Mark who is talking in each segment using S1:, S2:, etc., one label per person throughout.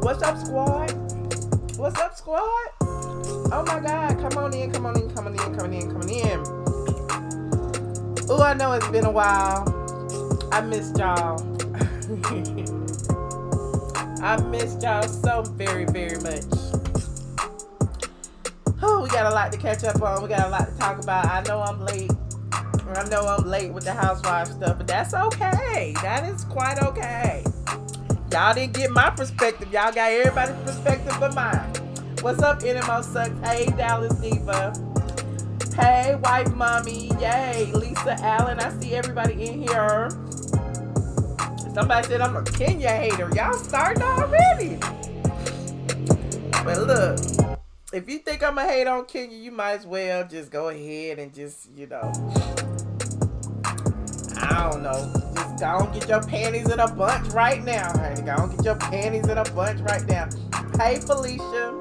S1: What's up, squad? What's up, squad? Oh my God, come on in. Ooh, I know it's been a while. I missed y'all. I missed y'all so very, very much. Oh, we got a lot to catch up on. We got a lot to talk about. I know I'm late with the Housewives stuff, but that's okay. That is quite okay. Y'all didn't get my perspective. Y'all got everybody's perspective but mine. What's up, NMO Sucks? Hey, Dallas Diva. Hey, wife mommy. Yay, Lisa Allen. I see everybody in here. Somebody said I'm a Kenya hater. Y'all starting already. But look, if you think I'm a hate on Kenya, you might as well just go ahead and just, I don't know. Just go and get your panties in a bunch right now, honey. Go and get your panties in a bunch right now. Hey, Felicia.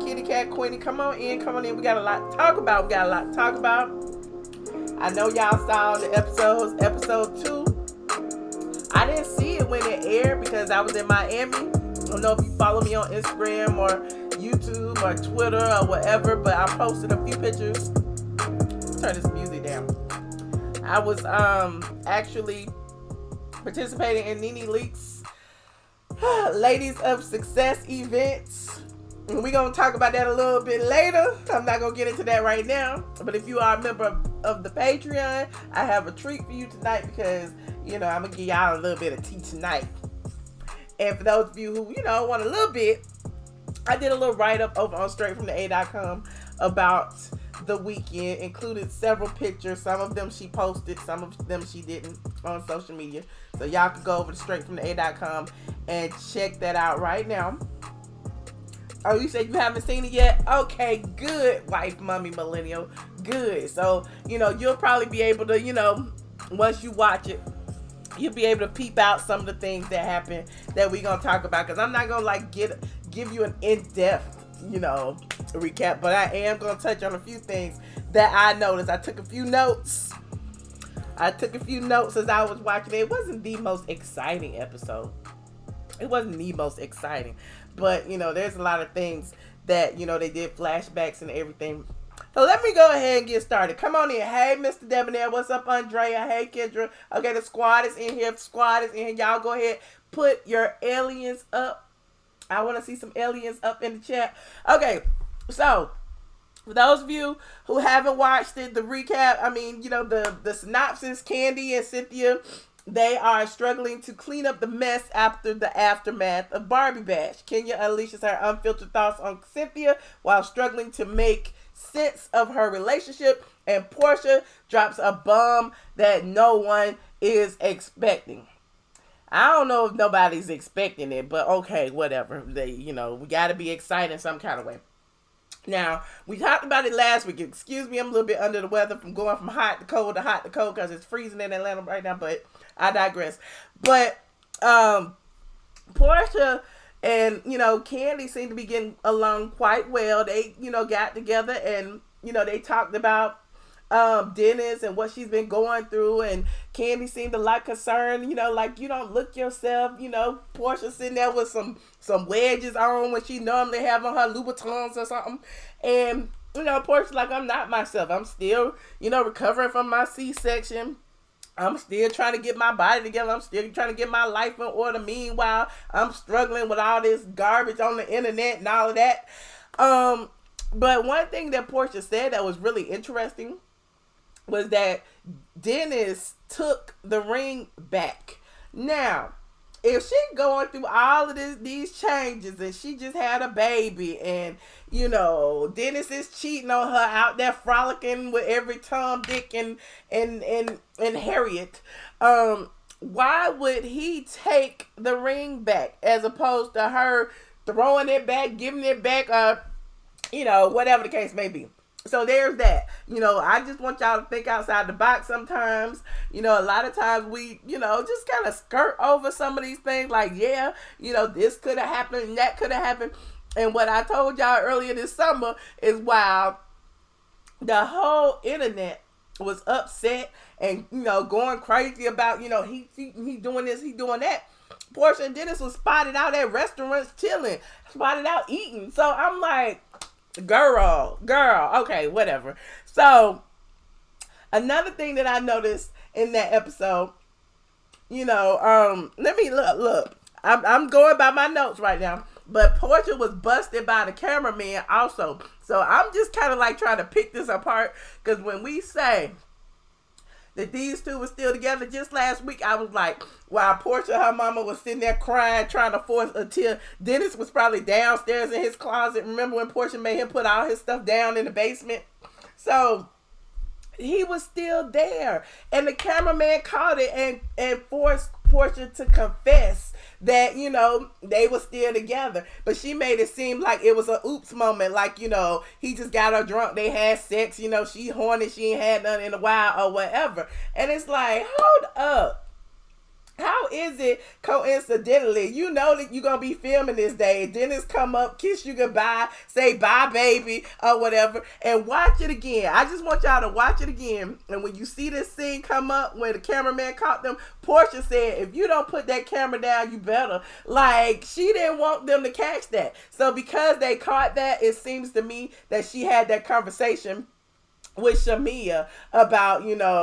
S1: Kitty Cat Queenie, come on in. We got a lot to talk about. I know y'all saw the episode 2. I didn't see it when it aired because I was in Miami. I don't know if you follow me on Instagram or YouTube or Twitter or whatever, but I posted a few pictures. Turn this music down. I was actually participating in Nene Leak's Ladies of Success events. We're going to talk about that a little bit later. I'm not going to get into that right now. But if you are a member of the Patreon, I have a treat for you tonight because, I'm going to give y'all a little bit of tea tonight. And for those of you who, want a little bit, I did a little write-up over on straightfromtheA.com about the weekend. Included several pictures. Some of them she posted, some of them she didn't on social media. So y'all can go over to straightfromtheA.com and check that out right now. Oh, you said you haven't seen it yet? Okay, good, wife, mommy, millennial. Good. So, you'll probably be able to, once you watch it, you'll be able to peep out some of the things that happen that we're going to talk about. Because I'm not going to, give you an in-depth, recap. But I am going to touch on a few things that I noticed. I took a few notes as I was watching it. It wasn't the most exciting episode. It wasn't the most exciting. But, there's a lot of things that, they did flashbacks and everything. So let me go ahead and get started. Come on in. Hey, Mr. Debonair. What's up, Andrea? Hey, Kendra. Okay, the squad is in here. Y'all go ahead. Put your aliens up. I want to see some aliens up in the chat. Okay, so for those of you who haven't watched it, the recap, the synopsis, Kandi and Cynthia, they are struggling to clean up the mess after the aftermath of Barbie Bash. Kenya unleashes her unfiltered thoughts on Cynthia while struggling to make sense of her relationship. And Porsha drops a bomb that no one is expecting. I don't know if nobody's expecting it, but okay, whatever. We got to be excited in some kind of way. Now, we talked about it last week. Excuse me, I'm a little bit under the weather from going from hot to cold because it's freezing in Atlanta right now, but I digress. But Porsha and, Kandi seem to be getting along quite well. They, got together and, they talked about Dennis and what she's been going through, and Kandi seemed a lot concerned, like you don't look yourself, Porsha sitting there with some wedges on when she normally have on her Louboutins or something, and Porsha's like, I'm not myself. I'm still, recovering from my C-section. I'm still trying to get my body together. I'm still trying to get my life in order. Meanwhile, I'm struggling with all this garbage on the internet and all of that. But one thing that Porsha said that was really interesting was that Dennis took the ring back. Now, if she going through all of these changes and she just had a baby and, Dennis is cheating on her out there frolicking with every Tom, Dick, and Harriet, why would he take the ring back as opposed to her throwing it back, giving it back, whatever the case may be? So there's that. I just want y'all to think outside the box sometimes. A lot of times we, just kind of skirt over some of these things like, this could have happened and that could have happened. And what I told y'all earlier this summer is while the whole internet was upset and, going crazy about, he doing this, he doing that. Porsha and Dennis was spotted out at restaurants chilling, spotted out eating. So I'm like, girl, okay, whatever. So another thing that I noticed in that episode, let me look. I'm going by my notes right now. But Porsha was busted by the cameraman also. So I'm just kind of like trying to pick this apart. Because when we say that these two were still together just last week, I was like, while Porsha, her mama, was sitting there crying, trying to force a tear, Dennis was probably downstairs in his closet. Remember when Porsha made him put all his stuff down in the basement? So he was still there. And the cameraman caught it and forced Porsha to confess that, they were still together. But she made it seem like it was a oops moment. Like, he just got her drunk. They had sex. She horny. She ain't had none in a while or whatever. And it's like, hold up. How is it coincidentally, you know that you're going to be filming this day, Dennis come up, kiss you goodbye, say bye baby or whatever, and watch it again. I just want y'all to watch it again. And when you see this scene come up where the cameraman caught them, Porsha said, if you don't put that camera down, you better. Like, she didn't want them to catch that. So because they caught that, it seems to me that she had that conversation with Shamia about,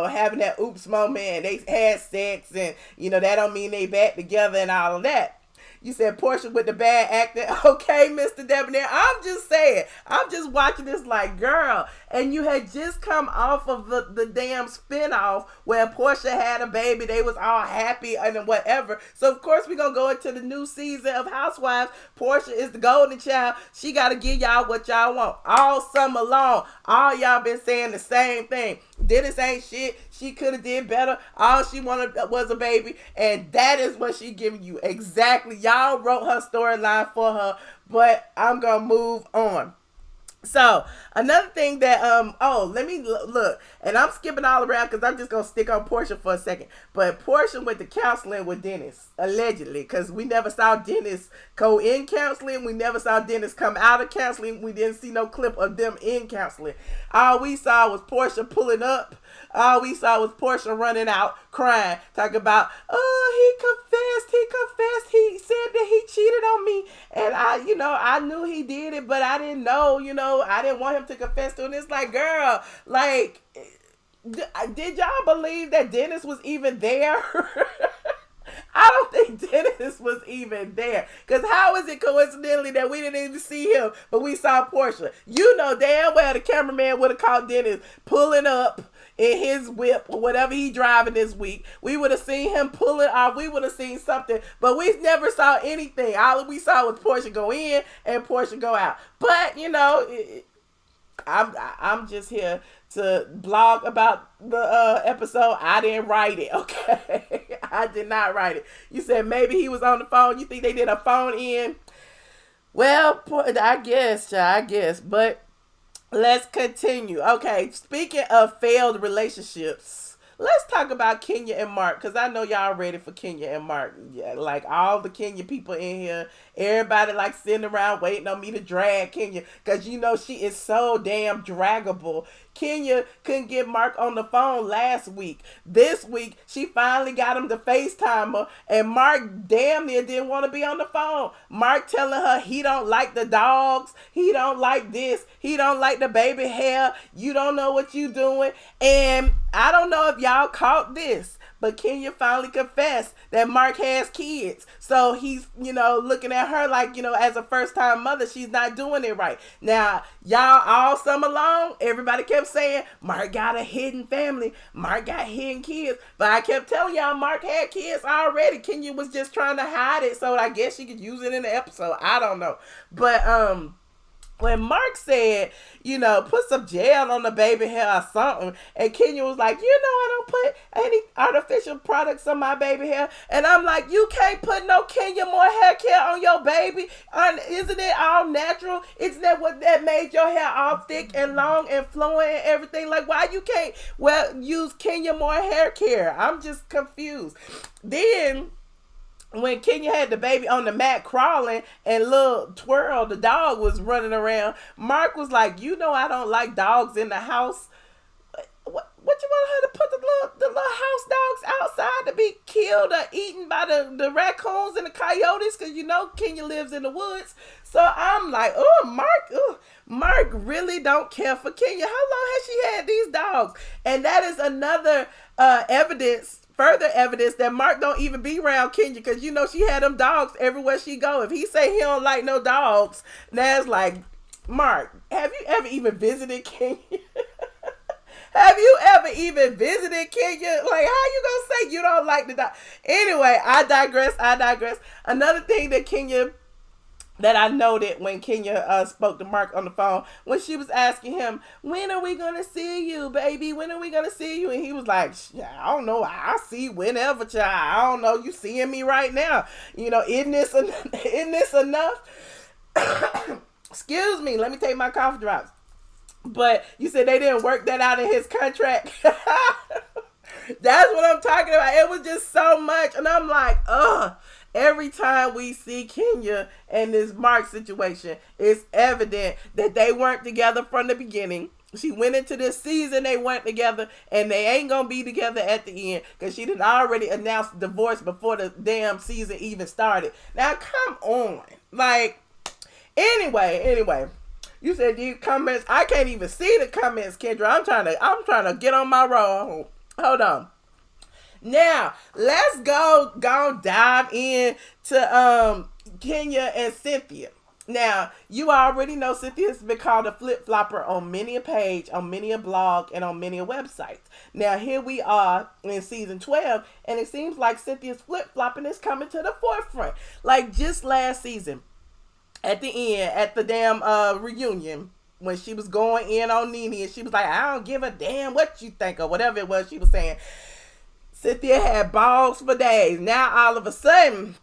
S1: having that oops moment, and they had sex, and, that don't mean they back together and all of that. You said Porsha with the bad acting. Okay, Mr. Debonair. I'm just saying. I'm just watching this like, girl. And you had just come off of the damn spinoff where Porsha had a baby. They was all happy and whatever. So, of course, we're going to go into the new season of Housewives. Porsha is the golden child. She got to give y'all what y'all want. All summer long. All y'all been saying the same thing. Dennis ain't shit. She could have did better. All she wanted was a baby. And that is what she giving you. Exactly. Y'all wrote her storyline for her. But I'm going to move on. So, another thing that, let me look, and I'm skipping all around because I'm just going to stick on Porsha for a second, but Porsha went to counseling with Dennis, allegedly, because we never saw Dennis go in counseling, we never saw Dennis come out of counseling, we didn't see no clip of them in counseling. All we saw was Porsha pulling up, all we saw was Porsha running out, crying, talking about, he confessed, he said that he cheated on me, and I knew he did it, but I didn't know, I didn't want him to confess to it. And it's like, girl, like, did y'all believe that Dennis was even there? I don't think Dennis was even there. Because how is it coincidentally that we didn't even see him, but we saw Porsha? You know damn well the cameraman would have caught Dennis pulling up in his whip or whatever he driving this week. We would have seen him pulling off. We would have seen something, but we never saw anything. All we saw was Porsha go in and Porsha go out. But I'm just here to blog about the episode. I didn't write it, okay? I did not write it. You said maybe he was on the phone. You think they did a phone in? Well, I guess, but let's continue. Okay, speaking of failed relationships, let's talk about Kenya and Mark, because I know y'all ready for Kenya and Mark. Yeah, like all the Kenya people in here, everybody like sitting around waiting on me to drag Kenya, because she is so damn draggable. Kenya couldn't get Mark on the phone last week. This week, she finally got him to FaceTime her, and Mark damn near didn't want to be on the phone. Mark telling her he don't like the dogs, he don't like this, he don't like the baby hair, you don't know what you doing. And I don't know if y'all caught this, but Kenya finally confessed that Mark has kids. So he's, looking at her like, as a first-time mother, she's not doing it right. Now, y'all all summer long, everybody kept saying, Mark got a hidden family. Mark got hidden kids. But I kept telling y'all, Mark had kids already. Kenya was just trying to hide it, so I guess she could use it in the episode. I don't know. But, when Mark said, put some gel on the baby hair or something, and Kenya was like, I don't put any artificial products on my baby hair. And I'm like, you can't put no Kenya more hair care on your baby. Isn't it all natural? Isn't that what that made your hair all thick and long and flowing and everything? Like, why you can't use Kenya more hair care? I'm just confused. Then when Kenya had the baby on the mat crawling and little Twirl, the dog, was running around, Mark was like, I don't like dogs in the house. What you want her to put the little house dogs outside to be killed or eaten by the raccoons and the coyotes? Because you know Kenya lives in the woods. So I'm like, Mark really don't care for Kenya. How long has she had these dogs? And that is another further evidence that Mark don't even be around Kenya, because you know she had them dogs everywhere she go. If he say he don't like no dogs, that's like, Mark, have you ever even visited Kenya? Have you ever even visited Kenya? Like, how you gonna say you don't like the dog? Anyway, I digress. Another thing that I noted when Kenya spoke to Mark on the phone, when she was asking him, when are we going to see you, baby? When are we going to see you? And he was like, I don't know. I'll see whenever, child. I don't know. You seeing me right now. You know, isn't this enough? Excuse me. Let me take my cough drops. But you said they didn't work that out in his contract. That's what I'm talking about. It was just so much. And I'm like, every time we see Kenya and this Mark situation, it's evident that they weren't together from the beginning. She went into this season, they weren't together, and they ain't gonna be together at the end, because she did already announced divorce before the damn season even started. Now, come on. Like, anyway. You said these comments, I can't even see the comments, Kendra. I'm trying to get on my roll. Hold on. Now, let's go dive in to Kenya and Cynthia. Now, you already know Cynthia's been called a flip-flopper on many a page, on many a blog, and on many a website. Now, here we are in season 12, and it seems like Cynthia's flip-flopping is coming to the forefront. Like just last season, at the end, at the damn reunion, when she was going in on Nene, and she was like, I don't give a damn what you think, or whatever it was she was saying. Cynthia had balls for days. Now, all of a sudden,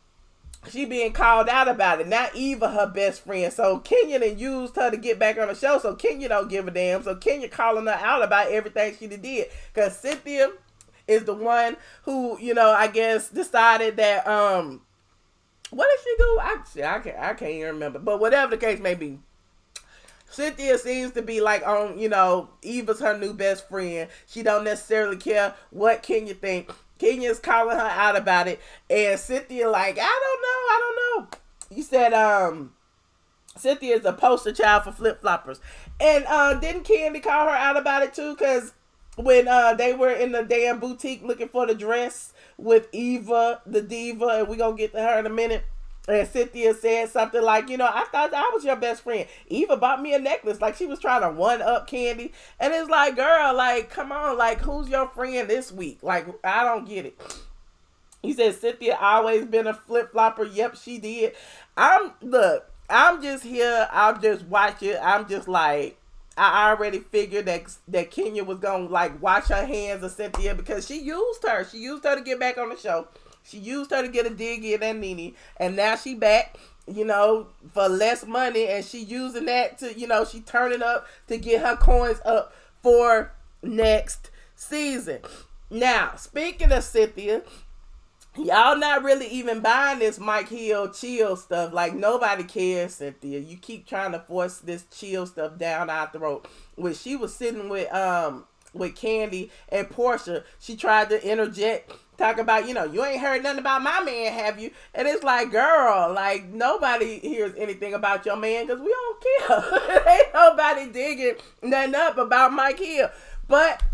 S1: she being called out about it. Now, Eva, her best friend. So, Kenya done used her to get back on the show. So, Kenya don't give a damn. So, Kenya calling her out about everything she did. Because Cynthia is the one who, you know, I guess decided that, what did she do? I can't even remember. But whatever the case may be, Cynthia seems to be like on, you know, Eva's her new best friend. She don't necessarily care what Kenya think. Kenya's calling her out about it. And Cynthia like, I don't know. You said, Cynthia is a poster child for flip-floppers. And didn't Kandi call her out about it too? Because when they were in the damn boutique looking for the dress with Eva, the diva, and we're going to get to her in a minute. And Cynthia said something like, you know, I thought I was your best friend. Eva bought me a necklace. Like, she was trying to one-up Kandi. And it's like, girl, like, come on. Like, who's your friend this week? Like, I don't get it. He said Cynthia always been a flip-flopper. Yep, she did. I'm just here. I'm just watching. I'm just like, I already figured that Kenya was going to, like, wash her hands of Cynthia, because she used her. She used her to get back on the show. She used her to get a dig in at Nene, and now she back, you know, for less money, and she using that to, you know, she turning up to get her coins up for next season. Now, speaking of Cynthia, y'all not really even buying this Mike Hill chill stuff. Like, nobody cares, Cynthia. You keep trying to force this chill stuff down our throat. When she was sitting with Kandi and Porsha, she tried to interject, talk about, you know, you ain't heard nothing about my man, have you? And it's like, girl, like, nobody hears anything about your man, because we don't care. Ain't nobody digging nothing up about Mike Hill. But,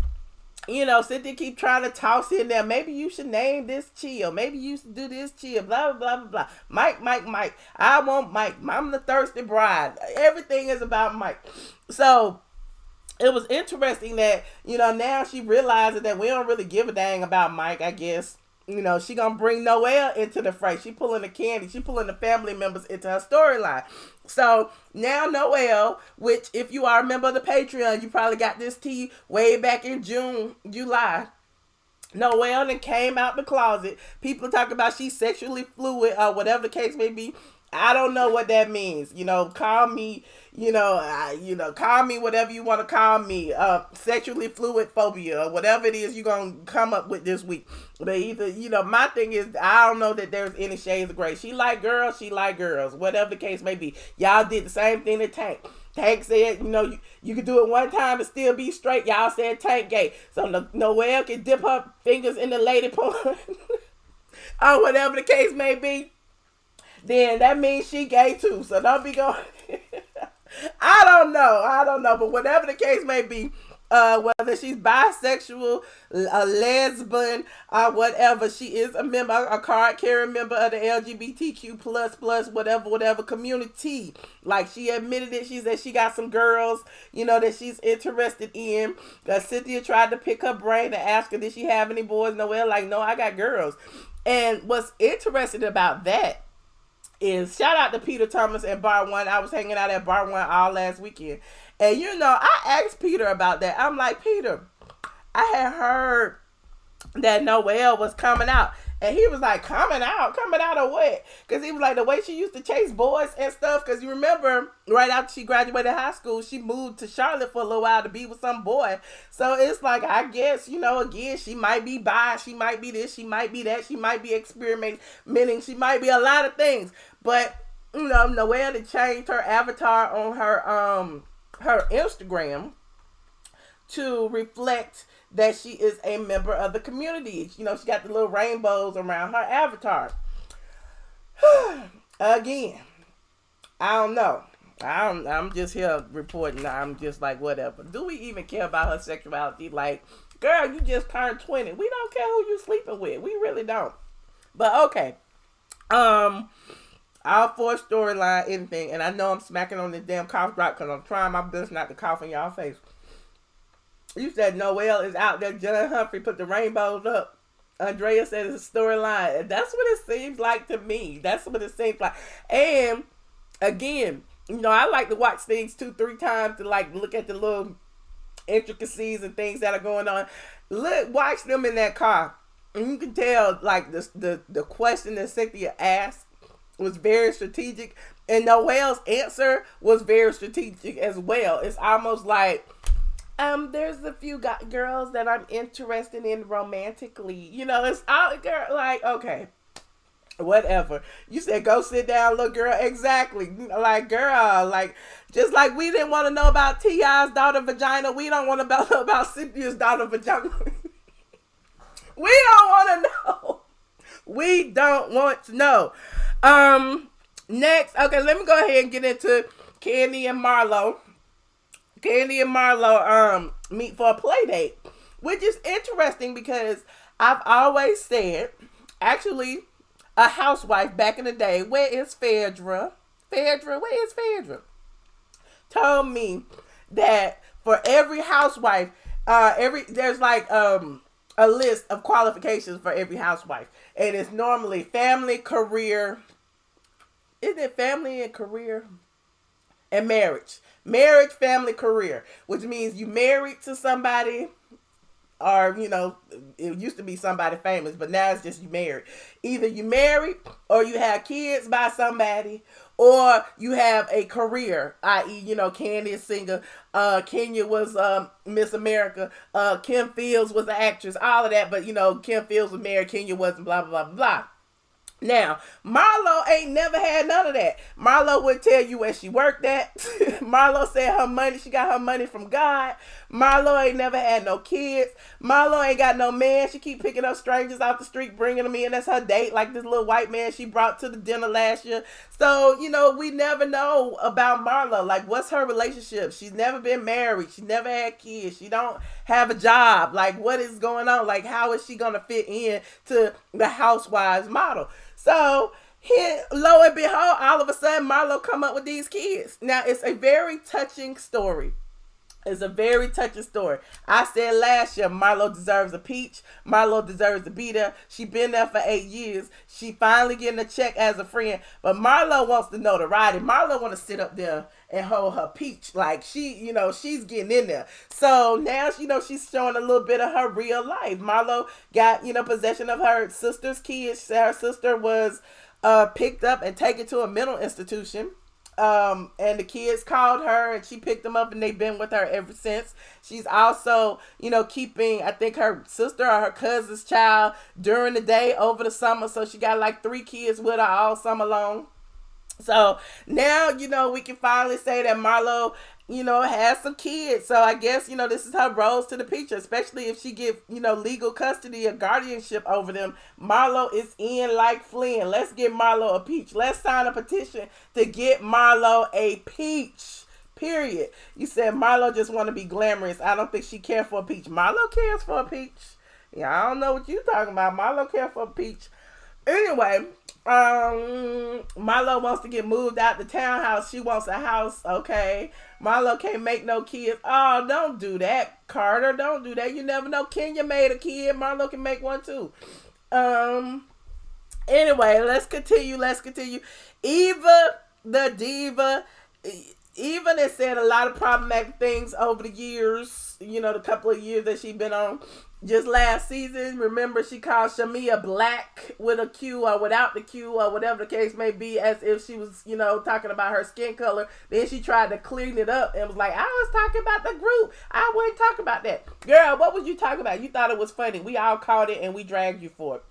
S1: you know, Cynthia keep trying to toss in there, maybe you should name this chill. Maybe you should do this chill. Blah, blah, blah, blah. Mike. I want Mike. I'm the thirsty bride. Everything is about Mike. So, it was interesting that, you know, now she realizes that we don't really give a dang about Mike, I guess. You know, she gonna bring Noelle into the fray. She pulling the Kandi. She pulling the family members into her storyline. So, now Noelle, which if you are a member of the Patreon, you probably got this tea way back in July. Noelle then came out the closet. People talk about she's sexually fluid or whatever the case may be. I don't know what that means. You know, call me, call me whatever you want to call me. Sexually fluid phobia or whatever it is you're going to come up with this week. But either, you know, my thing is, I don't know that there's any shades of gray. She like girls, she like girls. Whatever the case may be. Y'all did the same thing to Tank. Tank said, you could do it one time and still be straight. Y'all said Tank gay. So Noelle can dip her fingers in the lady pond or whatever the case may be. Then that means she gay too. So don't be going. I don't know. But whatever the case may be, whether she's bisexual, a lesbian, or whatever, she is a member, a card-carrying member of the LGBTQ plus whatever community. Like, she admitted it. She said she got some girls, that she's interested in. Cynthia tried to pick her brain and ask her, did she have any boys? Noelle, like, no, I got girls. And what's interesting about that is, shout out to Peter Thomas and Bar One. I was hanging out at Bar One all last weekend. And I asked Peter about that. I'm like, Peter, I had heard that Noelle was coming out. And he was like, coming out of what? Because he was like, the way she used to chase boys and stuff. Because you remember, right after she graduated high school, she moved to Charlotte for a little while to be with some boy. So it's like, I guess, again, she might be bi, she might be this, she might be that, she might be experimenting, she might be a lot of things. But, Noelle had changed her avatar on her Instagram to reflect that she is a member of the community. She got the little rainbows around her avatar. Again, I don't know. I'm just here reporting. I'm just like, whatever. Do we even care about her sexuality? Like, girl, you just turned 20. We don't care who you sleeping with. We really don't. But okay. All for storyline, anything. And I know I'm smacking on this damn cough drop because I'm trying my best not to cough in y'all face. You said Noelle is out there. John Humphrey put the rainbows up. Andrea said it's a storyline. That's what it seems like to me. That's what it seems like. And again, I like to watch things 2-3 times to like look at the little intricacies and things that are going on. Watch them in that car. And you can tell like the question that Cynthia asked was very strategic. And Noelle's answer was very strategic as well. It's almost like, there's a few girls that I'm interested in romantically. It's all girl, like, okay, whatever. You said go sit down, little girl. Exactly. Like, girl, like, just like we didn't want to know about T.I.'s daughter vagina, we don't want to know about Cynthia's daughter vagina. We don't want to know. We don't want to know. Next, okay, let me go ahead and get into Kandi and Marlo. Kandi and Marlo meet for a play date, which is interesting because I've always said, actually, a housewife back in the day, where is Phaedra? Where is Phaedra? Told me that for every housewife, there's like a list of qualifications for every housewife, and it's normally family, career. Isn't it family and career? And marriage. Marriage, family, career. Which means you married to somebody, or, it used to be somebody famous, but now it's just you married. Either you married, or you have kids by somebody, or you have a career, i.e., Kandi is singer, Kenya was Miss America, Kim Fields was an actress, all of that, but, Kim Fields was married, Kenya wasn't, blah, blah, blah, blah. Now, Marlo ain't never had none of that. Marlo would tell you where she worked at. Marlo said she got her money from God. Marlo ain't never had no kids. Marlo ain't got no man. She keep picking up strangers off the street, bringing them in. That's her date, like this little white man she brought to the dinner last year. So, we never know about Marlo. Like, what's her relationship? She's never been married. She never had kids. She don't have a job. Like, what is going on? Like, how is she going to fit in to the housewives model? So, here, lo and behold, all of a sudden, Marlo come up with these kids. Now, it's a very touching story. It's a very touching story. I said last year, Marlo deserves a peach. Marlo deserves to be there. She been there for 8 years. She finally getting a check as a friend. But Marlo wants the notoriety. Marlo want to sit up there and hold her peach. Like, she, she's getting in there. So now, she's showing a little bit of her real life. Marlo got, possession of her sister's kids. Her sister was picked up and taken to a mental institution. And the kids called her and she picked them up and they've been with her ever since. She's also, keeping, I think, her sister or her cousin's child during the day over the summer. So she got like 3 kids with her all summer long. So now, we can finally say that Marlo, has some kids. So I guess, this is her rose to the picture, especially if she get, legal custody or guardianship over them. Marlo is in like Flynn. Let's get Marlo a peach. Let's sign a petition to get Marlo a peach. Period. You said Marlo just want to be glamorous. I don't think she cares for a peach. Marlo cares for a peach. Yeah, I don't know what you talking about. Marlo cares for a peach. Anyway, Marlo wants to get moved out the townhouse. She wants a house. Okay, Marlo can't make no kids. Oh, don't do that, Carter. Don't do that. You never know. Kenya made a kid. Marlo can make one too. Anyway, let's continue. Eva the diva. Eva has said a lot of problematic things over the years, the couple of years that she's been on. Just last season, remember she called Shamia black with a Q or without the Q or whatever the case may be, as if she was, talking about her skin color. Then she tried to clean it up and was like, I was talking about the group. I wasn't talking about that. Girl, what was you talking about? You thought it was funny. We all caught it and we dragged you for it.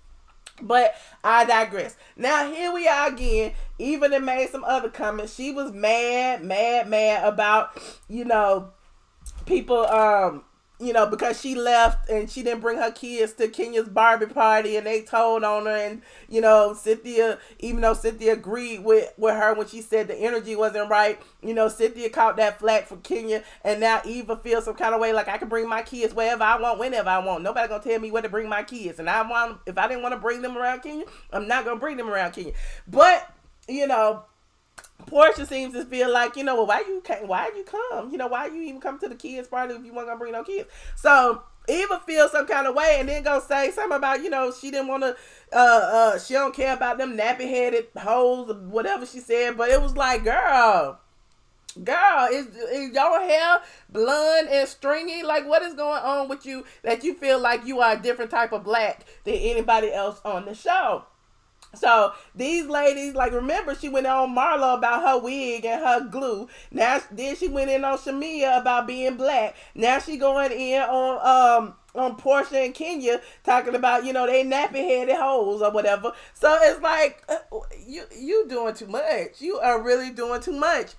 S1: But I digress. Now here we are again. Even it made some other comments. She was mad about, people, because she left and she didn't bring her kids to Kenya's Barbie party, and they told on her, and Cynthia, even though Cynthia agreed with her when she said the energy wasn't right, Cynthia caught that flack for Kenya, and now Eva feels some kind of way like I can bring my kids wherever I want, whenever I want. Nobody gonna tell me where to bring my kids, and if I didn't want to bring them around Kenya, I'm not gonna bring them around Kenya. But Porsha seems to feel like, well, why you come? Why you even come to the kids party if you weren't gonna bring no kids? So Eva feels some kind of way and then go say something about, she didn't want to, she don't care about them nappy headed hoes or whatever she said. But it was like, girl, is your hair blonde and stringy? Like, what is going on with you that you feel like you are a different type of black than anybody else on the show? So these ladies, like, remember she went on Marlo about her wig and her glue. Now then she went in on Shamia about being black. Now she going in on Porsha and Kenya talking about, they nappy headed hoes or whatever. So it's like, you doing too much. You are really doing too much.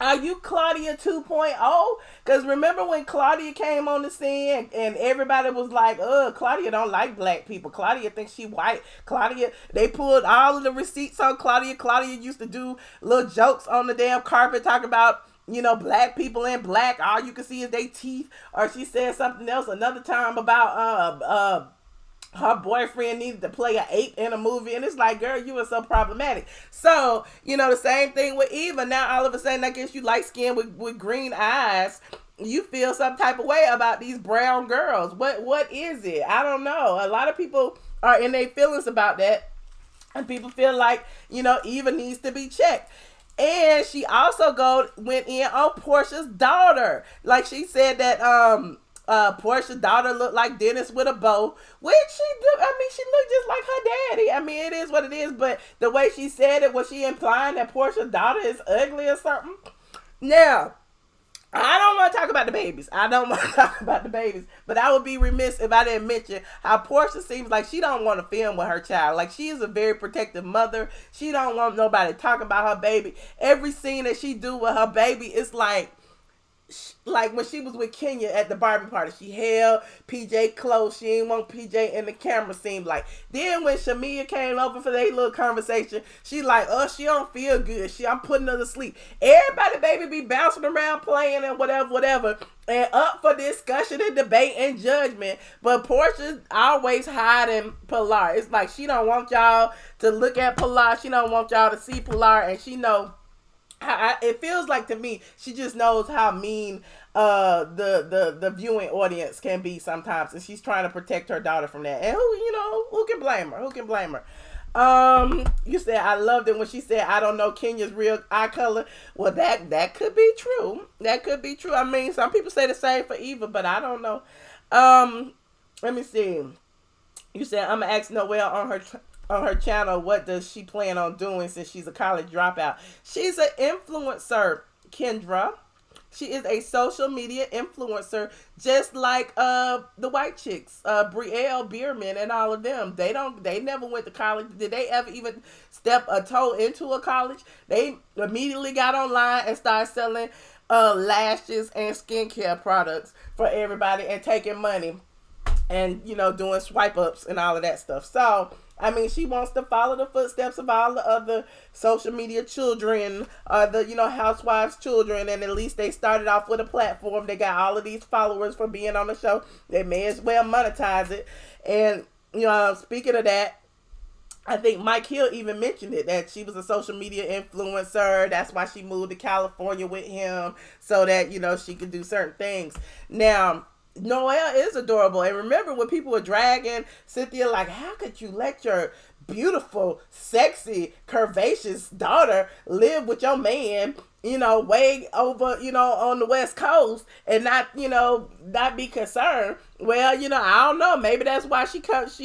S1: Are you Claudia 2.0? Because remember when Claudia came on the scene and everybody was like, Claudia don't like black people. Claudia thinks she white. Claudia, they pulled all of the receipts on Claudia. Claudia used to do little jokes on the damn carpet talking about, black people in black. All you can see is their teeth. Or she said something else another time about her boyfriend needed to play an ape in a movie, and it's like, girl, you are so problematic. So, the same thing with Eva. Now, all of a sudden, I guess you light skin with green eyes. You feel some type of way about these brown girls. What is it? I don't know. A lot of people are in their feelings about that, and people feel like, Eva needs to be checked. And she also went in on Porsha's daughter. Like, she said that, Portia's daughter looked like Dennis with a bow, which she do. I mean, she looked just like her daddy. I mean, it is what it is. But the way she said it, was she implying that Portia's daughter is ugly or something? Now, I don't want to talk about the babies. But I would be remiss if I didn't mention how Porsha seems like she don't want to film with her child. Like, she is a very protective mother. She don't want nobody talking about her baby. Every scene that she do with her baby, it's like when she was with Kenya at the Barbie party, she held PJ close. She didn't want PJ in the camera, seemed like. Then when Shamia came over for their little conversation, she like, she don't feel good. I'm putting her to sleep. Everybody, baby, be bouncing around playing and whatever, and up for discussion and debate and judgment. But Porsha's always hiding Pilar. It's like she don't want y'all to look at Pilar. She don't want y'all to see Pilar, and she know. It feels like to me she just knows how mean the viewing audience can be sometimes, and she's trying to protect her daughter from that. And who can blame her? You said I loved it when she said I don't know Kenya's real eye color. Well, that could be true. I mean, some people say the same for Eva, but I don't know. Let me see. You said I'm gonna ask Noelle on her channel, what does she plan on doing since she's a college dropout? She's an influencer, Kendra. She is a social media influencer, just like the white chicks, Brielle Bierman and all of them. They never went to college. Did they ever even step a toe into a college? They immediately got online and started selling lashes and skincare products for everybody and taking money and, you know, doing swipe ups and all of that stuff. So I mean, she wants to follow the footsteps of all the other social media children, the, you know, housewives children, and at least they started off with a platform. They got all of these followers for being on the show. They may as well monetize it. And, you know, speaking of that, I think Mike Hill even mentioned it, that she was a social media influencer. That's why she moved to California with him, so that, you know, she could do certain things. Now, Noelle is adorable. And remember when people were dragging Cynthia, like, how could you let your beautiful, sexy, curvaceous daughter live with your man, you know, way over, you know, on the West Coast and not, you know, not be concerned? Well, you know, I don't know. Maybe that's why she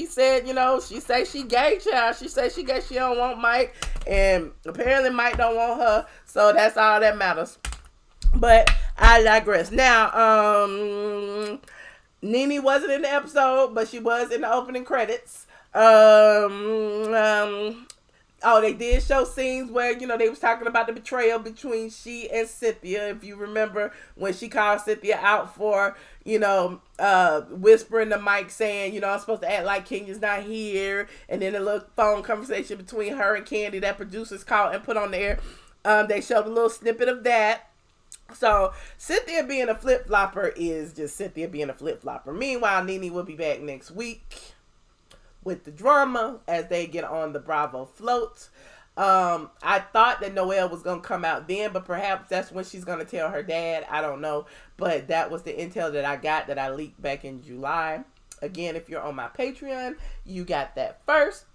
S1: said, you know, she say she gay, child. She say she gay. She don't want Mike. And apparently Mike don't want her. So that's all that matters. But I digress. Now, Nene wasn't in the episode, but she was in the opening credits. They did show scenes where, you know, they was talking about the betrayal between she and Cynthia. If you remember when she called Cynthia out for, you know, whispering to Mike saying, you know, I'm supposed to act like Kenya's not here. And then a little phone conversation between her and Kandi that producers called and put on the air. They showed a little snippet of that. So, Cynthia being a flip-flopper is just Cynthia being a flip-flopper. Meanwhile, Nene will be back next week with the drama as they get on the Bravo float. I thought that Noelle was going to come out then, but perhaps that's when she's going to tell her dad. I don't know. But that was the intel that I got, that I leaked back in July. Again, if you're on my Patreon, you got that first.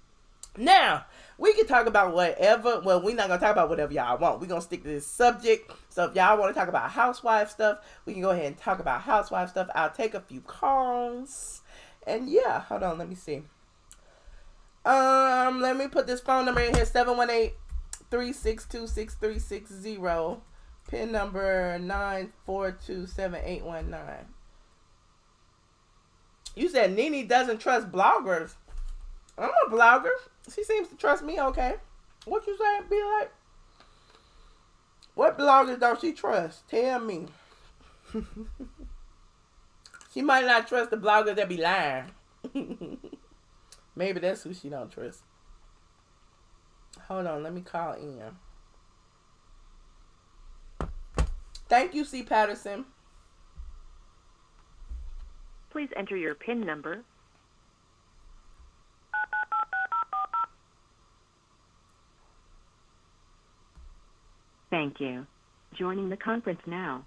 S1: Now, we can talk about whatever. Well, we're not going to talk about whatever y'all want. We're going to stick to this subject. So if y'all want to talk about housewife stuff, we can go ahead and talk about housewife stuff. I'll take a few calls. And yeah, hold on. Let me see. Let me put this phone number in here. 718-362-6360. PIN number 9427819. You said Nene doesn't trust bloggers. I'm a blogger. She seems to trust me, okay. What you saying, be like? What bloggers don't she trust? Tell me. She might not trust the bloggers that be lying. Maybe that's who she don't trust. Hold on, let me call in. Thank you, C. Patterson.
S2: Please enter your PIN number. Thank you. Joining the conference now.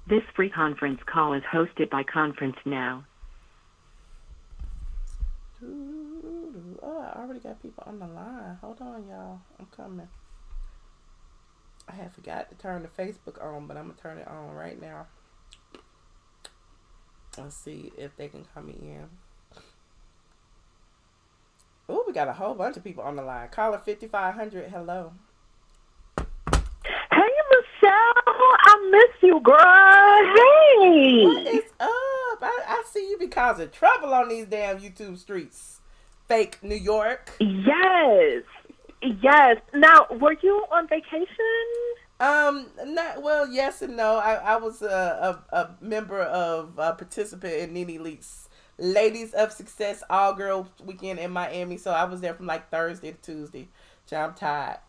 S2: This free conference call is hosted by Conference Now.
S1: Oh, I already got people on the line. Hold on, y'all. I'm coming. I had forgot to turn the Facebook on, but I'm going to turn it on right now. Let's see if they can come in. Oh, we got a whole bunch of people on the line. Caller 5500, hello.
S3: Hey, Michelle, I miss you, girl. Hey.
S1: What is up? I see you be causing trouble on these damn YouTube streets. Fake New York.
S3: Yes. Now, were you on vacation?
S1: Not well. Yes and no. I was a member of participant in Nene Leakes Ladies of Success all girl weekend in Miami. So I was there from like Thursday to Tuesday. So I'm tired.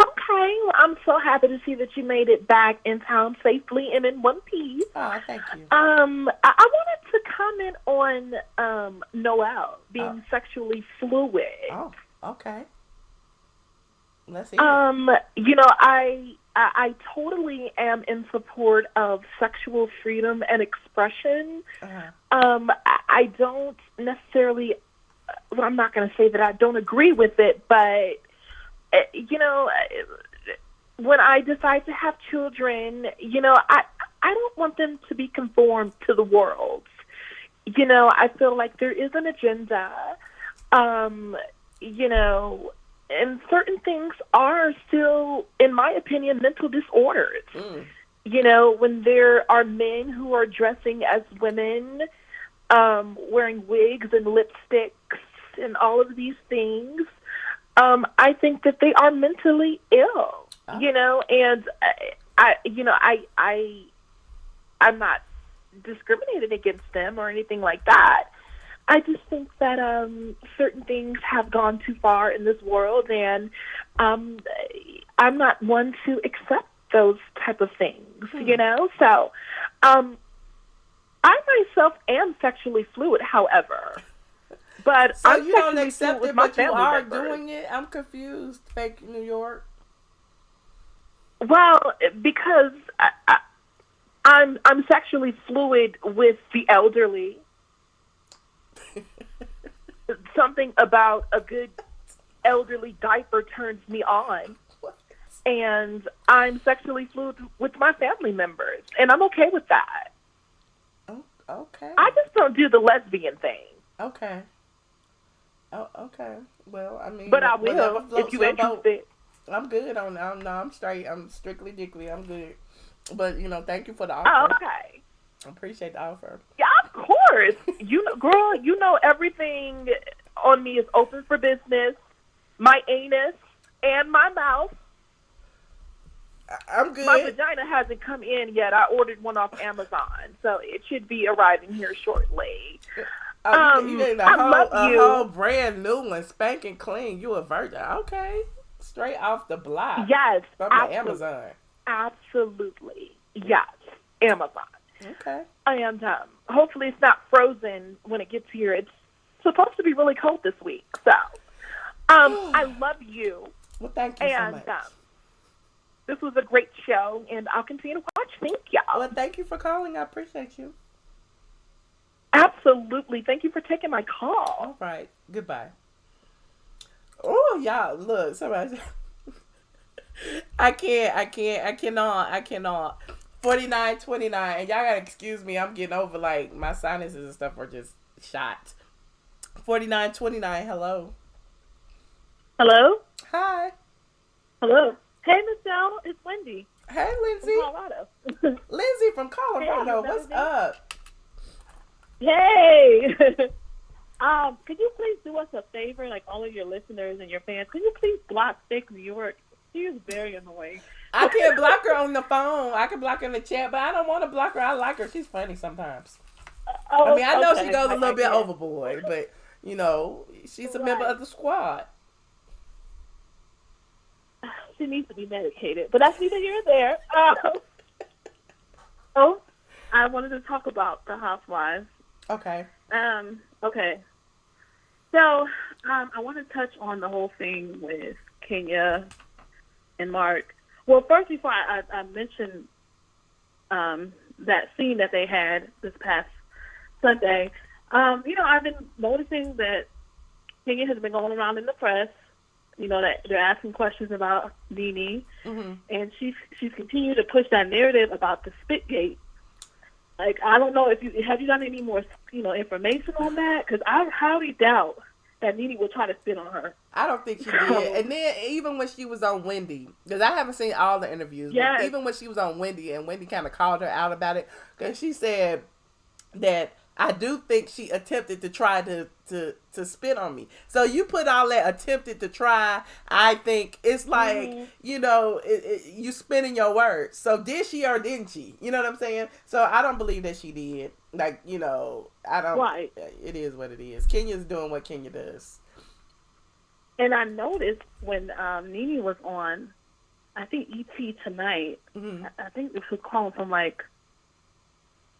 S3: Okay, well, I'm so happy to see that you made it back in town safely and in one piece.
S1: Oh, thank you.
S3: I wanted to comment on Noelle being sexually fluid.
S1: Oh, okay. Let's hear it.
S3: You know, I totally am in support of sexual freedom and expression. I don't necessarily, well, I'm not going to say that I don't agree with it, but you know, when I decide to have children, you know, I don't want them to be conformed to the world. You know, I feel like there is an agenda. You know, certain things are still, in my opinion, mental disorders. When there are men who are dressing as women, wearing wigs and lipsticks and all of these things, I think that they are mentally ill. And I'm not discriminating against them or anything like that. I just think that certain things have gone too far in this world, and I'm not one to accept those type of things, So I myself am sexually fluid, however. But
S1: so
S3: I'm
S1: you don't
S3: sexually
S1: accept
S3: fluid
S1: it,
S3: with my
S1: but you
S3: family
S1: are
S3: members.
S1: doing it? I'm confused, fake New York.
S3: Well, because I'm sexually fluid with the elderly. Something about a good elderly diaper turns me on. And I'm sexually fluid with my family members. And I'm okay with that.
S1: Oh, okay.
S3: I just don't do the lesbian thing.
S1: Okay. Oh, okay. Well, I mean,
S3: but I will if you're interested.
S1: I'm good on. No, I'm straight. I'm strictly dickly. I'm good. But thank you for the offer.
S3: Oh, okay.
S1: I appreciate the offer.
S3: Yeah, of course. Girl, everything on me is open for business. My anus and my mouth.
S1: I'm good.
S3: My vagina hasn't come in yet. I ordered one off Amazon, so it should be arriving here shortly.
S1: You getting a whole brand new one, spanking clean. You a virgin. Okay. Straight off the block.
S3: Yes.
S1: From the Amazon.
S3: Absolutely. Yes. Amazon.
S1: Okay.
S3: And hopefully it's not frozen when it gets here. It's supposed to be really cold this week. So, I love you.
S1: Well, thank you so much.
S3: This was a great show, and I'll continue to watch. Thank y'all.
S1: Well, thank you for calling. I appreciate you.
S3: Absolutely. Thank you for taking my call.
S1: All right. Goodbye. Oh, y'all, look, somebody. I cannot. 49-29, and y'all gotta excuse me. I'm getting over, like, my sinuses and stuff are just shot. 49-29, hello.
S4: Hello?
S1: Hi.
S4: Hello. Hey, Michelle, it's Wendy.
S1: Hey, Lindsay.
S4: From Colorado.
S1: Lindsay from Colorado.
S4: Hey,
S1: what's up?
S4: Hey. Could you please do us a favor, like all of your listeners and your fans? Could you please block Fake New York? She is very annoying.
S1: I can't block her on the phone. I can block her in the chat, but I don't want to block her. I like her. She's funny sometimes. I mean, I know she goes a little bit overboard, but, she's a member of the squad.
S4: She needs to be medicated, but that's neither here nor there. I wanted to talk about the Housewives.
S1: Okay.
S4: Okay. So, I want to touch on the whole thing with Kenya and Mark. Well, first, before I mention that scene that they had this past Sunday, I've been noticing that Kenya has been going around in the press, that they're asking questions about NeNe, and she's continued to push that narrative about the Spitgate. Like, I don't know if have you done any more, information on that? Because I highly doubt that NeNe will try to spit on her.
S1: I don't think she did. And then even when she was on Wendy, because I haven't seen all the interviews,
S4: yes.
S1: But even when she was on Wendy and Wendy kind of called her out about it, because she said that I do think she attempted to try to spit on me. So you put all that attempted to try, I think it's like, you spinning your words. So did she or didn't she? You know what I'm saying? So I don't believe that she did. Like, I don't.
S4: Right.
S1: It is what it is. Kenya's doing what Kenya does.
S4: And I noticed when NeNe was on, I think ET Tonight, I think this was calling from like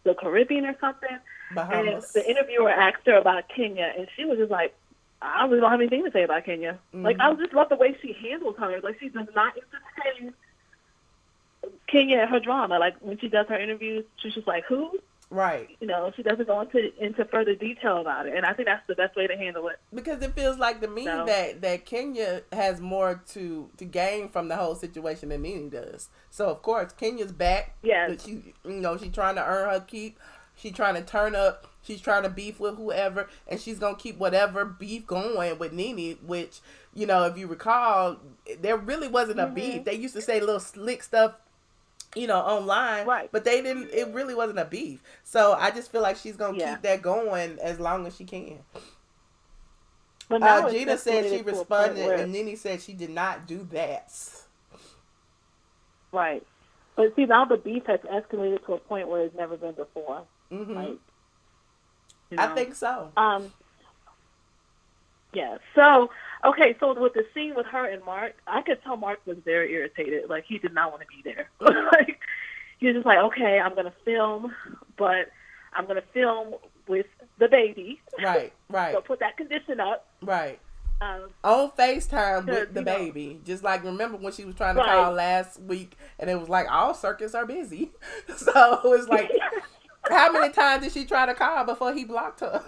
S4: the Caribbean or something.
S1: Bahamas.
S4: And the interviewer asked her about Kenya, and she was just like, I really don't have anything to say about Kenya. Like, I just love the way she handles her. Like, she does not entertain Kenya and her drama. Like, when she does her interviews, she's just like, who?
S1: Right.
S4: She doesn't go into further detail about it. And I think that's the best way to handle it.
S1: Because it feels like to me that Kenya has more to gain from the whole situation than NeNe does. So, of course, Kenya's back.
S4: Yes.
S1: But she's trying to earn her keep. She's trying to turn up she's trying to beef with whoever, and she's gonna keep whatever beef going with Nene, which, you know, if you recall, there really wasn't a beef. They used to say little slick stuff, you know, online,
S3: Right.
S1: but it really wasn't a beef. So I just feel like she's gonna keep that going as long as she can.
S3: But now
S1: Gina said she responded, and Nene said she did not do that.
S4: Right. But see, now the beef has escalated to a point where it's never been before.
S1: Mm-hmm.
S4: Like, you
S1: I
S4: know.
S1: think so.
S4: Yeah. So, okay, so with the scene with her and Mark, I could tell Mark was very irritated. Like, he did not want to be there. Like, he was just like, okay, I'm going to film, but I'm going to film with the baby.
S1: Right.
S4: So put that condition up.
S1: Right. On FaceTime with the baby. Just like, remember when she was trying to call last week, and it was like, all circuits are busy. So it's like, how many times did she try to call before he blocked her?